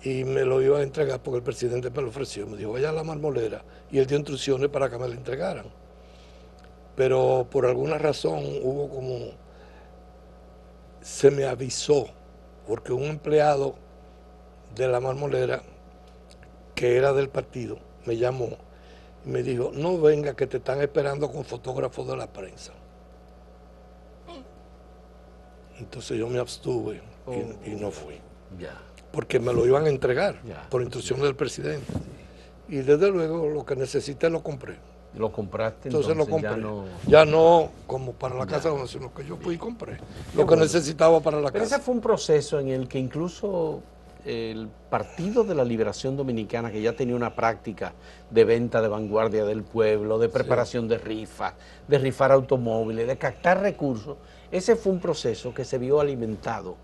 y me lo iba a entregar porque el presidente me lo ofreció, me dijo, vaya a la marmolera, y él dio instrucciones para que me lo entregaran, pero por alguna razón se me avisó, porque un empleado de la marmolera, que era del partido, me llamó y me dijo, no venga que te están esperando con fotógrafos de la prensa. Entonces yo me abstuve y no fui. Porque me lo iban a entregar por instrucciones del presidente. Y desde luego lo que necesité lo compré. ¿Lo compraste? Entonces lo compré. Ya no como para la casa, sino que yo fui y compré lo que necesitaba para la casa. Pero ese fue un proceso en el que incluso el Partido de la Liberación Dominicana, que ya tenía una práctica de venta de vanguardia del pueblo, de preparación de rifas, de rifar automóviles, de captar recursos, ese fue un proceso que se vio alimentado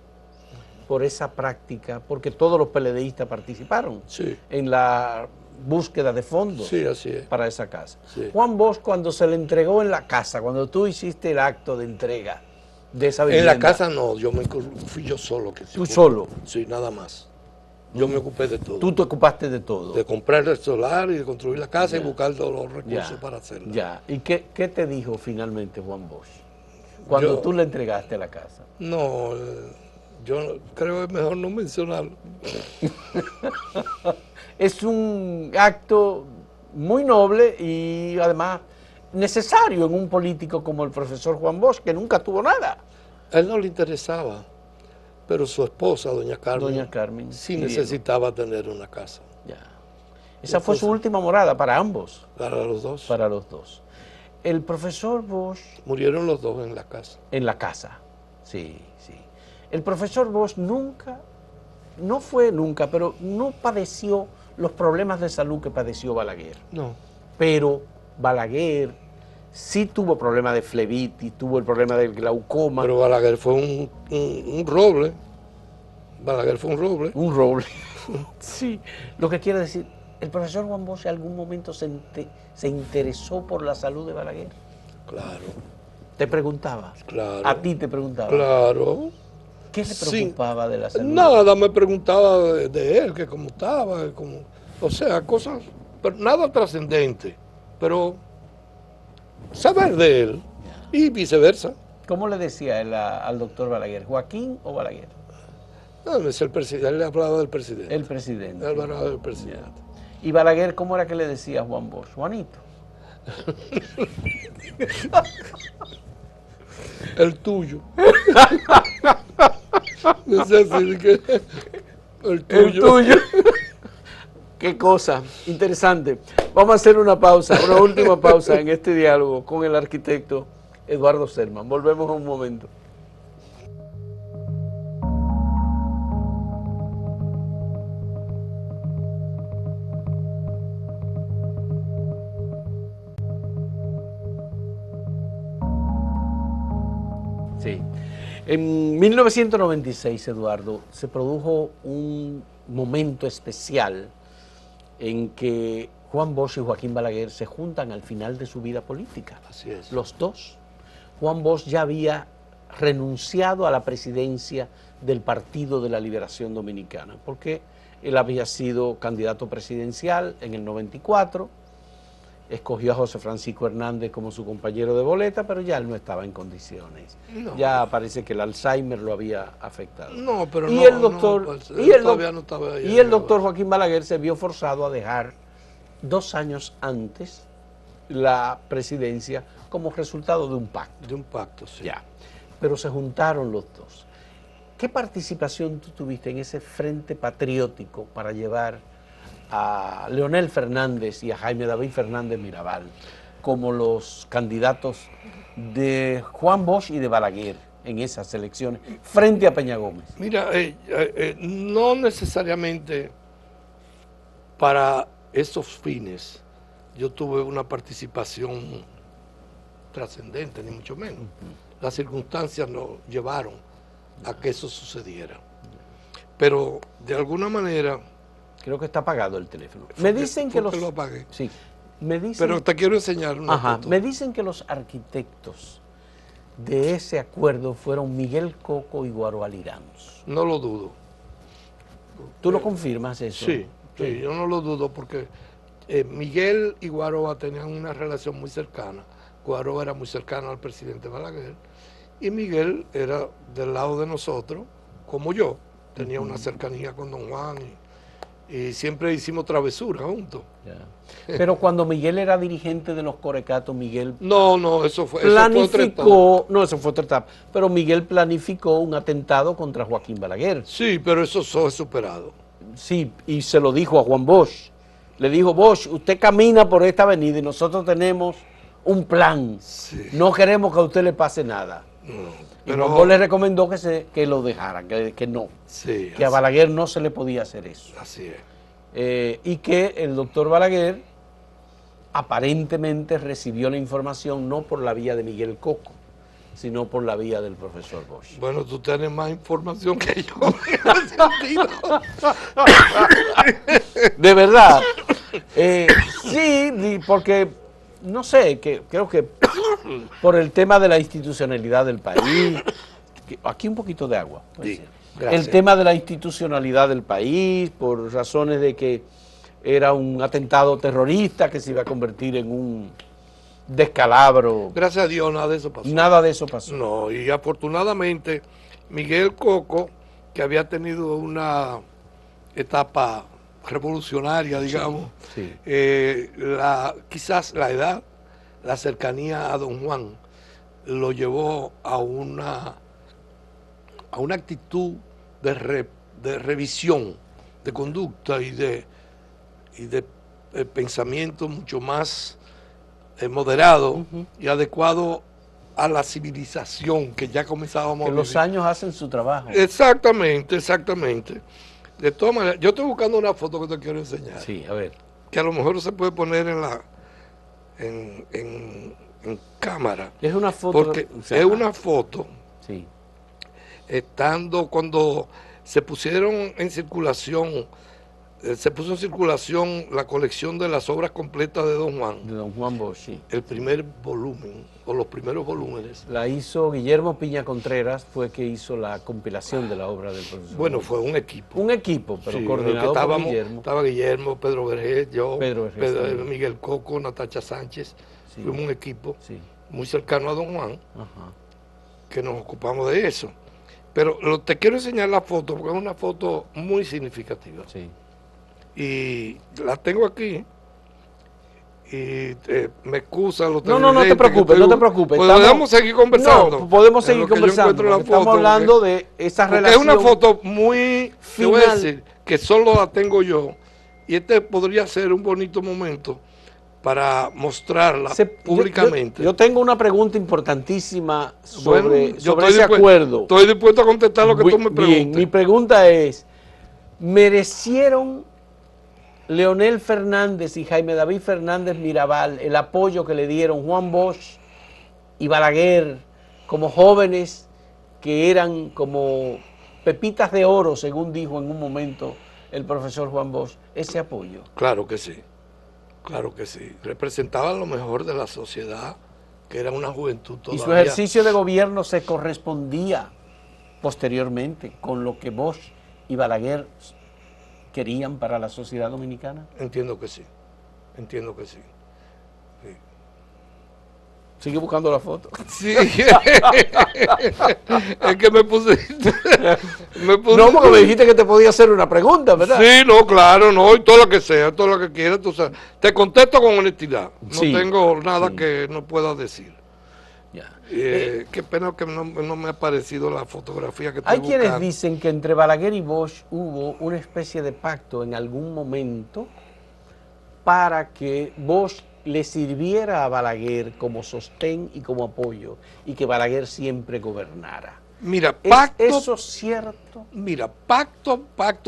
por esa práctica, porque todos los PLDistas participaron en la búsqueda de fondos para esa casa. Juan Bosch, cuando se le entregó en la casa, cuando tú hiciste el acto de entrega de esa vivienda... En la casa no, fui yo solo. ¿Tú solo? Sí, nada más. Yo me ocupé de todo. ¿Tú te ocupaste de todo? De comprar el solar y de construir la casa y buscar todos los recursos para hacerlo. ¿Y qué te dijo finalmente Juan Bosch cuando tú le entregaste la casa? No, yo creo que es mejor no mencionarlo. Es un acto muy noble y además necesario en un político como el profesor Juan Bosch, que nunca tuvo nada. A él no le interesaba, pero su esposa, doña Carmen, sí necesitaba tener una casa. Ya. Esa fue su última morada para ambos. Para los dos. Para los dos. El profesor Bosch... Murieron los dos en la casa. En la casa, sí, sí. El profesor Bosch nunca, no fue nunca, pero no padeció los problemas de salud que padeció Balaguer. No. Pero Balaguer sí tuvo problemas de flebitis, tuvo el problema del glaucoma. Pero Balaguer fue un roble. Balaguer fue un roble. Un roble. Sí. Lo que quiere decir, ¿el profesor Juan Bosch en algún momento se interesó por la salud de Balaguer? Claro. ¿Te preguntaba? Claro. ¿A ti te preguntaba? Claro. ¿Qué le preocupaba de la salud? Nada, me preguntaba de él, que cómo estaba, o sea, cosas, pero nada trascendente, pero saber de él y viceversa. ¿Cómo le decía él al doctor Balaguer? ¿Joaquín o Balaguer? No, es el presidente, él le hablaba del presidente. El presidente. Él hablaba del presidente. Ya. ¿Y Balaguer cómo era que le decía a Juan Bosch? Juanito. El tuyo. No sé si que el tuyo. El tuyo. Qué cosa, interesante. Vamos a hacer una pausa, una última pausa en este diálogo con el arquitecto Eduardo Selman. Volvemos en un momento. Sí. En 1996, Eduardo, se produjo un momento especial en que Juan Bosch y Joaquín Balaguer se juntan al final de su vida política. Así es. Los dos. Juan Bosch ya había renunciado a la presidencia del Partido de la Liberación Dominicana, porque él había sido candidato presidencial en el 94, escogió a José Francisco Hernández como su compañero de boleta, pero ya él no estaba en condiciones. No. Ya parece que el Alzheimer lo había afectado. No, pero y no, el doctor, no, pues, todavía no estaba ahí. Y el doctor Joaquín Balaguer se vio forzado a dejar 2 años antes la presidencia como resultado de un pacto. De un pacto, sí. Ya. Pero se juntaron los dos. ¿Qué participación tú tuviste en ese frente patriótico para llevar a Leonel Fernández y a Jaime David Fernández Mirabal como los candidatos de Juan Bosch y de Balaguer en esas elecciones frente a Peña Gómez? Mira, no necesariamente para esos fines yo tuve una participación trascendente, ni mucho menos. Las circunstancias nos llevaron a que eso sucediera. Pero de alguna manera... Creo que está apagado el teléfono. Me dicen que los... lo apagué. Sí. Me dicen... Pero te quiero enseñar una foto. Me dicen que los arquitectos de ese acuerdo fueron Miguel Coco y Guaro Aliramos. No lo dudo. ¿Tú lo confirmas eso? Sí, sí, yo no lo dudo porque Miguel y Guaroa tenían una relación muy cercana. Guaroa era muy cercano al presidente Balaguer y Miguel era del lado de nosotros, como yo. Tenía una cercanía con don Juan y siempre hicimos travesuras juntos. Ya. Pero cuando Miguel era dirigente de los Corecatos, Miguel... No, eso fue eso fue otra etapa. Pero Miguel planificó un atentado contra Joaquín Balaguer. Sí, pero eso fue superado. Sí, y se lo dijo a Juan Bosch. Le dijo, Bosch, usted camina por esta avenida y nosotros tenemos un plan. Sí. No queremos que a usted le pase nada. Y Juan Bosch le recomendó que lo dejaran, que no. Sí, que a Balaguer no se le podía hacer eso. Así es. Y que el doctor Balaguer aparentemente recibió la información no por la vía de Miguel Coco, sino por la vía del profesor Bosch. Bueno, tú tienes más información que yo. De verdad. Sí, porque, no sé, creo que por el tema de la institucionalidad del país, aquí un poquito de agua, puede ser. Gracias. El tema de la institucionalidad del país, por razones de que era un atentado terrorista que se iba a convertir en un descalabro. Gracias a Dios, nada de eso pasó. Nada de eso pasó. No, y afortunadamente Miguel Coco, que había tenido una etapa revolucionaria, digamos. Sí. Quizás la edad, la cercanía a don Juan, lo llevó a una actitud de revisión, de conducta y de pensamiento mucho más moderado y adecuado a la civilización que ya comenzábamos a vivir. Los años hacen su trabajo. Exactamente, exactamente. De todas maneras, yo estoy buscando una foto que te quiero enseñar. Sí, a ver. Que a lo mejor se puede poner en cámara. Es una foto. Porque es una foto. Sí. Estando cuando se pusieron en circulación, se puso en circulación la colección de las obras completas de don Juan. De don Juan Bosch, sí. El primer volumen, o los primeros volúmenes. La hizo Guillermo Piña Contreras, fue que hizo la compilación de la obra del profesor. Bueno, fue un equipo. Un equipo, pero sí, coordinado por Guillermo. Estaba Guillermo, Pedro Vergés, yo, Pedro Miguel Coco, Natacha Sánchez. Sí. Fuimos un equipo Sí. muy cercano a don Juan, Ajá. que nos ocupamos de eso. Pero te quiero enseñar la foto, porque es una foto muy significativa. Sí. Y la tengo aquí. Y me excusa los No te preocupes, no te preocupes. Podemos seguir conversando. No, podemos seguir conversando. Estamos hablando de esa relación. Es una foto muy, te voy a final. decir, que solo la tengo yo. Y este podría ser un bonito momento para mostrarla públicamente. Yo tengo una pregunta importantísima sobre ese acuerdo. acuerdo. Estoy dispuesto a contestar lo que tú me preguntes. Bien, mi pregunta es, ¿merecieron Leonel Fernández y Jaime David Fernández Mirabal el apoyo que le dieron Juan Bosch y Balaguer como jóvenes que eran como pepitas de oro, según dijo en un momento el profesor Juan Bosch, ese apoyo? Claro que sí, claro que sí. Representaban lo mejor de la sociedad, que era una juventud todavía. Y su ejercicio de gobierno se correspondía posteriormente con lo que Bosch y Balaguer querían para la sociedad dominicana. Entiendo que sí, entiendo que sí. Sigue buscando la foto. Sí, es que me pusiste. No, porque me dijiste que te podía hacer una pregunta, ¿verdad? Sí, no, claro, no, y todo lo que sea, todo lo que quieras, tú sabes. Te contesto con honestidad. No tengo nada que no pueda decir. Ya. Qué pena que no me ha parecido la fotografía que estoy Hay buscando. quienes dicen que entre Balaguer y Bosch hubo una especie de pacto en algún momento para que Bosch le sirviera a Balaguer como sostén y como apoyo, y que Balaguer siempre gobernara. Mira, pacto. ¿Es eso cierto? Mira, pacto,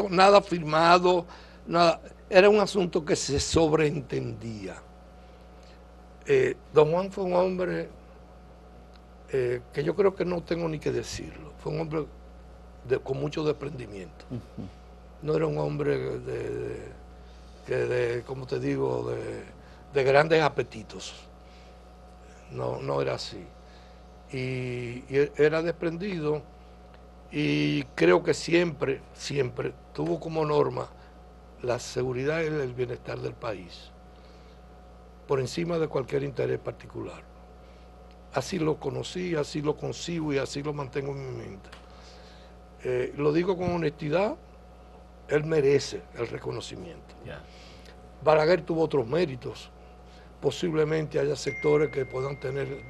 nada firmado, nada. Era un asunto que se sobreentendía. Don Juan fue un hombre que yo creo que no tengo ni que decirlo. Fue un hombre con mucho desprendimiento. No era un hombre como te digo, de grandes apetitos. No era así. Y era desprendido, y creo que siempre tuvo como norma la seguridad y el bienestar del país, por encima de cualquier interés particular. Así lo conocí, así lo concibo y así lo mantengo en mi mente. Lo digo con honestidad, él merece el reconocimiento. Balaguer tuvo otros méritos. Posiblemente haya sectores que puedan tener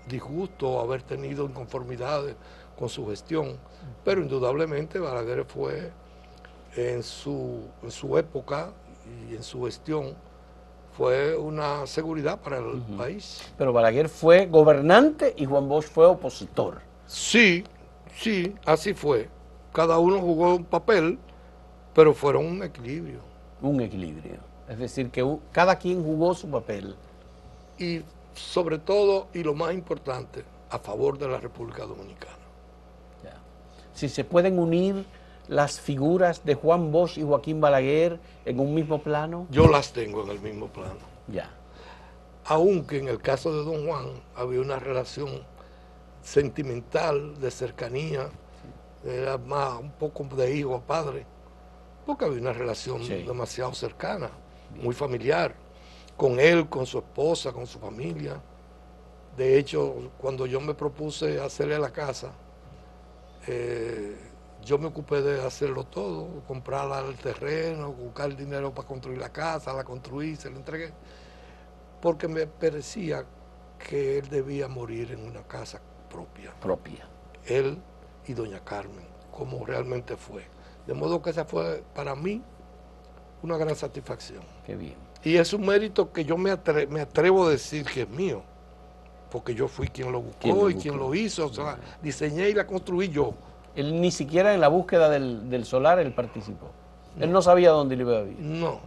disgusto o haber tenido inconformidades con su gestión, pero indudablemente Balaguer fue en su época y en su gestión fue una seguridad para el país. Pero Balaguer fue gobernante y Juan Bosch fue opositor. Sí, así fue. Cada uno jugó un papel, pero fueron un equilibrio. Un equilibrio. Es decir, que cada quien jugó su papel. Y sobre todo, y lo más importante, a favor de la República Dominicana. Ya. Si se pueden unir las figuras de Juan Bosch y Joaquín Balaguer en un mismo plano. Yo las tengo en el mismo plano. Ya. Aunque en el caso de don Juan había una relación sentimental, de cercanía, era más un poco de hijo a padre, porque había una relación demasiado cercana, muy familiar, con él, con su esposa, con su familia. De hecho, cuando yo me propuse hacerle la casa, yo me ocupé de hacerlo todo, comprar el terreno, buscar el dinero para construir la casa, la construí, se la entregué, porque me parecía que él debía morir en una casa propia. Él y doña Carmen, como realmente fue. De modo que esa fue para mí una gran satisfacción. Qué bien. Y es un mérito que yo me atrevo a decir que es mío, porque yo fui quien lo buscó y quien lo hizo, o sea, diseñé y la construí yo. Él ni siquiera en la búsqueda del solar él participó. Él no sabía dónde le iba a vivir. No,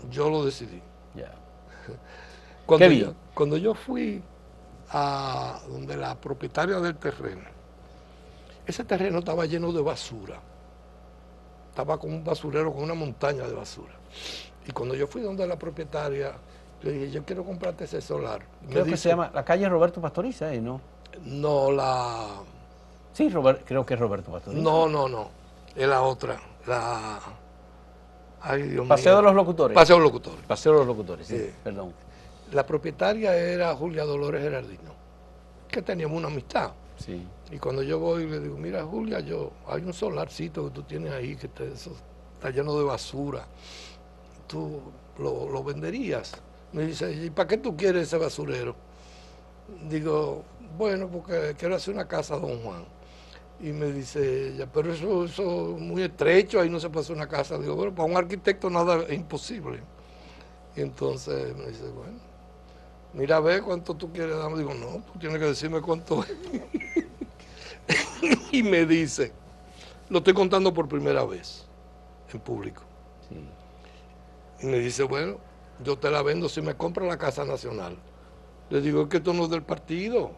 yo lo decidí. Ya. Cuando yo fui a donde la propietaria del terreno, ese terreno estaba lleno de basura. Estaba como un basurero con una montaña de basura. Y cuando yo fui donde la propietaria, le dije, yo quiero comprarte ese solar. Creo que se llama la calle Roberto Pastoriza, ¿no? No, la... Sí, creo que es Roberto Pastoriza. No. Es la otra. Ay, Dios mío. Paseo de los Locutores. Paseo de los Locutores. Paseo de los Locutores, sí, perdón. La propietaria era Julia Dolores Gerardino, que teníamos una amistad. Sí. Y cuando yo voy y le digo, mira Julia, hay un solarcito que tú tienes ahí que eso está lleno de basura. ¿Tú lo venderías? Me dice, ¿y para qué tú quieres ese basurero? Digo, bueno, porque quiero hacer una casa a Don Juan. Y me dice ella, pero eso es muy estrecho, ahí no se puede hacer una casa. Digo, bueno, para un arquitecto nada es imposible. Y entonces me dice, bueno, mira a ver cuánto tú quieres darme. Digo, no, tú tienes que decirme cuánto es. Y me dice, lo estoy contando por primera vez en público. Sí. Y me dice, bueno, yo te la vendo si me compras la Casa Nacional. Le digo, es que esto no es del partido.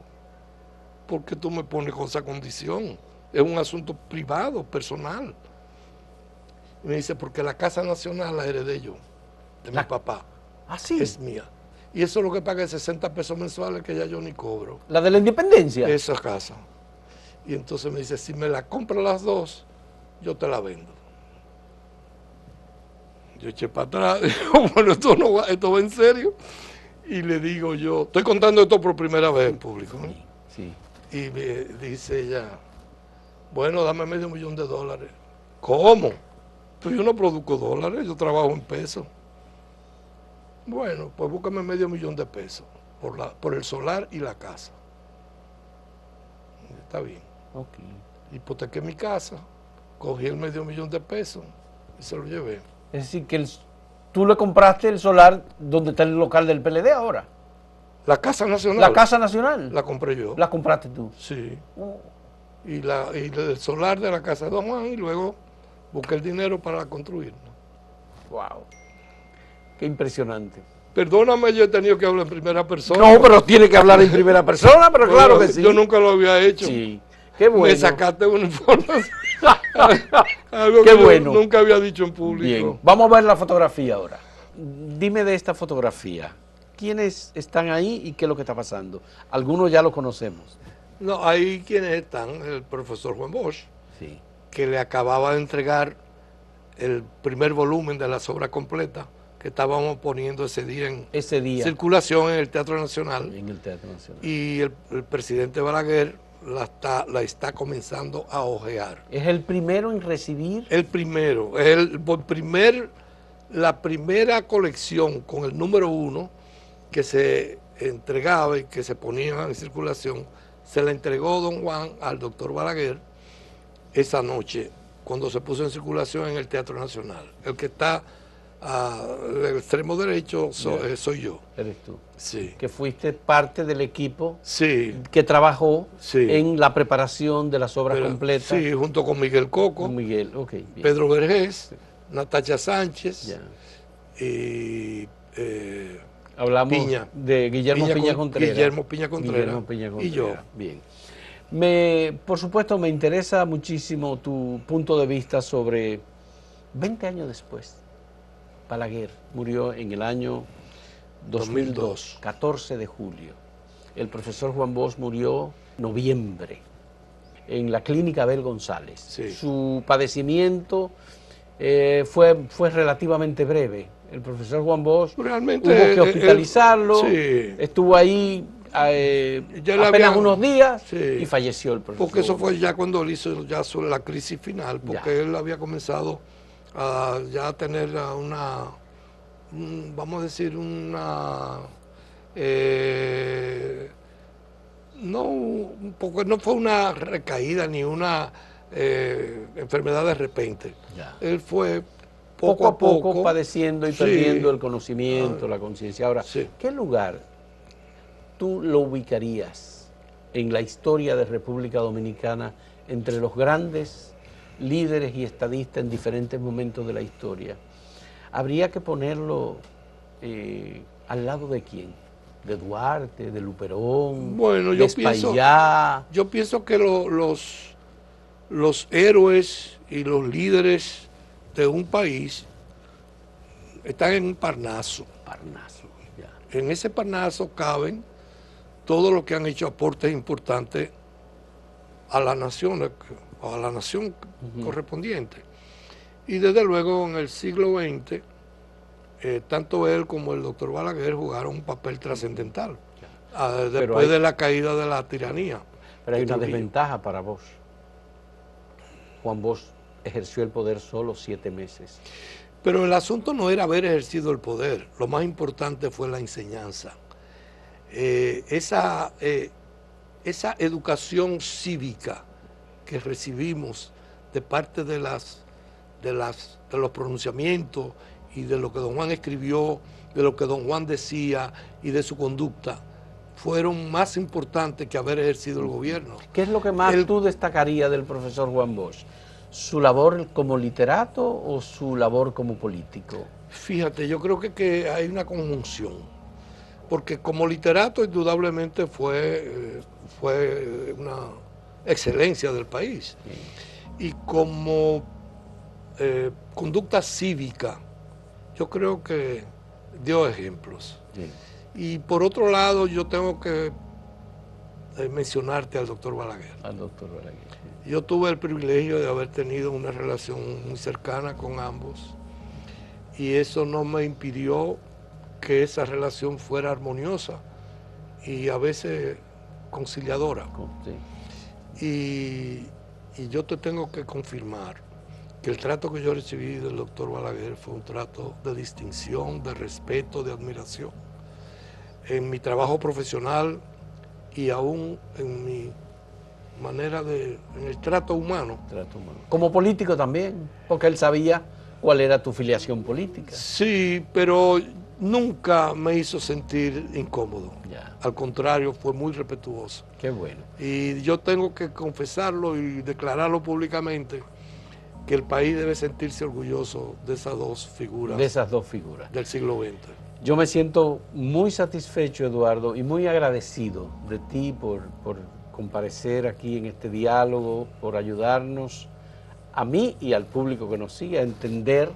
¿Por qué tú me pones con esa condición? Es un asunto privado, personal. Y me dice, porque la Casa Nacional la heredé yo, de mi papá. ¿Ah, sí? Es mía. Y eso es lo que paga 60 pesos mensuales que ya yo ni cobro. ¿La de la Independencia? Esa casa. Y entonces me dice, si me la compras las dos, yo te la vendo. Yo eché para atrás, digo, bueno, esto va en serio. Y le digo yo, estoy contando esto por primera vez en público, ¿no? Sí. Y me dice ella, bueno, dame $500,000. ¿Cómo? Pues yo no produzco dólares, yo trabajo en pesos. Bueno, pues búscame $500,000 por el solar y la casa. Está bien. Okay. Hipotequé mi casa, cogí el $500,000 y se lo llevé. Es decir, que tú le compraste el solar donde está el local del PLD ahora. La Casa Nacional. La Casa Nacional. La compré yo. La compraste tú. Sí. Y el solar de la casa de Don Juan, y luego busqué el dinero para construir. Wow. Qué impresionante. Perdóname, yo he tenido que hablar en primera persona. No, pero tiene que hablar en primera persona, pero claro que sí. Yo nunca lo había hecho. Sí. Qué bueno. Me sacaste una información. Algo Qué que bueno. Yo nunca había dicho en público. Bien. Vamos a ver la fotografía ahora. Dime de esta fotografía. ¿Quiénes están ahí y qué es lo que está pasando? Algunos ya lo conocemos. No, ahí quienes están, el profesor Juan Bosch, Sí. que le acababa de entregar el primer volumen de las obras completas que estábamos poniendo ese día en circulación en el Teatro Nacional. En el Teatro Nacional. Y el presidente Balaguer la está comenzando a ojear. ¿Es el primero en recibir? El primero, la primera colección con el número 1 que se entregaba y que se ponía en circulación, se la entregó don Juan al doctor Balaguer esa noche, cuando se puso en circulación en el Teatro Nacional. El que está al extremo derecho soy yo. Eres tú. Sí. Que fuiste parte del equipo que trabajó en la preparación de las obras completas. Sí, junto con Miguel Coco, con Miguel, okay, bien. Pedro Vergés, Natacha Sánchez y hablamos de Guillermo Piña Contreras. Guillermo Piña Contreras. Y yo. Bien. Por supuesto, me interesa muchísimo tu punto de vista sobre 20 años después. Balaguer murió en el año 2002, 14 de julio. El profesor Juan Bosch murió en noviembre en la clínica Abel González. Sí. Su padecimiento fue relativamente breve. El profesor Juan Bosch realmente hubo que hospitalizarlo, sí. estuvo ahí Ya le apenas habían- unos días Sí. y falleció el profesor. Porque eso fue ya cuando él hizo ya la crisis final, porque Ya. él había comenzado a ya tener vamos a decir, no fue una recaída ni una enfermedad de repente. Ya. Él fue Poco a poco padeciendo y sí, perdiendo el conocimiento, la conciencia. Ahora, sí. ¿qué lugar tú lo ubicarías en la historia de República Dominicana entre los grandes líderes y estadistas en diferentes momentos de la historia? ¿Habría que ponerlo al lado de quién? ¿De Duarte, de Luperón, Bueno, de Espaillá? yo pienso que los héroes y los líderes de un país están en un Parnaso. Parnaso, ya. En ese Parnaso caben todos los que han hecho aportes importantes a la nación correspondiente. Y desde luego en el siglo XX, tanto él como el doctor Balaguer jugaron un papel trascendental después de la caída de la tiranía. Pero hay una Trujillo. desventaja para Bosch. Juan Bosch ejerció el poder solo 7 meses. Pero el asunto no era haber ejercido el poder, lo más importante fue la enseñanza. Esa educación cívica que recibimos de parte de los pronunciamientos y de lo que don Juan escribió, de lo que don Juan decía y de su conducta, fueron más importantes que haber ejercido el gobierno. ¿Qué es lo que más tú destacarías del profesor Juan Bosch? ¿Su labor como literato o su labor como político? Fíjate, yo creo que hay una conjunción, porque como literato indudablemente fue una excelencia del país. Y como conducta cívica, yo creo que dio ejemplos. Sí. Y por otro lado, yo tengo que mencionarte al doctor Balaguer. Al doctor Balaguer. Yo tuve el privilegio de haber tenido una relación muy cercana con ambos y eso no me impidió que esa relación fuera armoniosa y a veces conciliadora. Sí. Y yo te tengo que confirmar que el trato que yo recibí del doctor Balaguer fue un trato de distinción, de respeto, de admiración. En mi trabajo profesional y aún en mi manera en el trato humano. Como político también, porque él sabía cuál era tu filiación política. Sí, pero nunca me hizo sentir incómodo. Ya. Al contrario, fue muy respetuoso. Qué bueno. Y yo tengo que confesarlo y declararlo públicamente que el país debe sentirse orgulloso de esas dos figuras. De esas dos figuras. Del siglo XX. Yo me siento muy satisfecho, Eduardo, y muy agradecido de ti por comparecer aquí en este diálogo, por ayudarnos a mí y al público que nos sigue a entender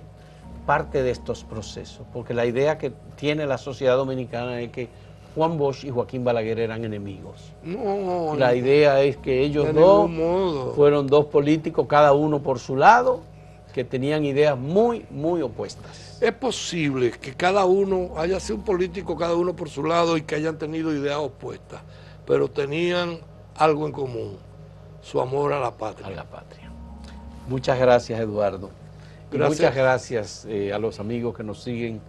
parte de estos procesos, porque la idea que tiene la sociedad dominicana es que Juan Bosch y Joaquín Balaguer eran enemigos. No, La idea es que ellos de dos ningún modo. fueron dos políticos, cada uno por su lado, que tenían ideas muy, muy opuestas. Es posible que cada uno haya sido un político, cada uno por su lado, y que hayan tenido ideas opuestas, pero tenían algo en común, su amor a la patria. A la patria. Muchas gracias, Eduardo. Y Gracias. muchas gracias a los amigos que nos siguen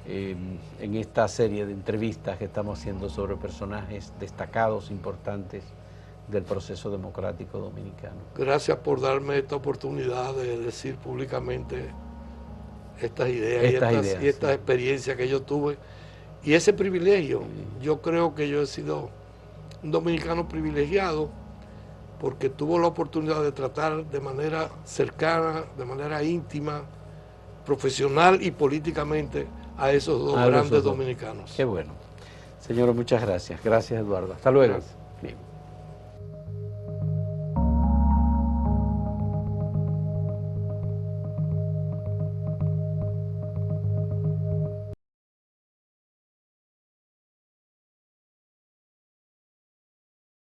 en esta serie de entrevistas que estamos haciendo sobre personajes destacados, importantes del proceso democrático dominicano. Gracias por darme esta oportunidad de decir públicamente estas ideas y estas experiencias que yo tuve y ese privilegio. Sí. Yo creo que yo he sido un dominicano privilegiado porque tuvo la oportunidad de tratar de manera cercana, de manera íntima, profesional y políticamente a esos dos grandes dominicanos. Qué bueno. Señor, muchas gracias. Gracias, Eduardo. Hasta luego. Gracias.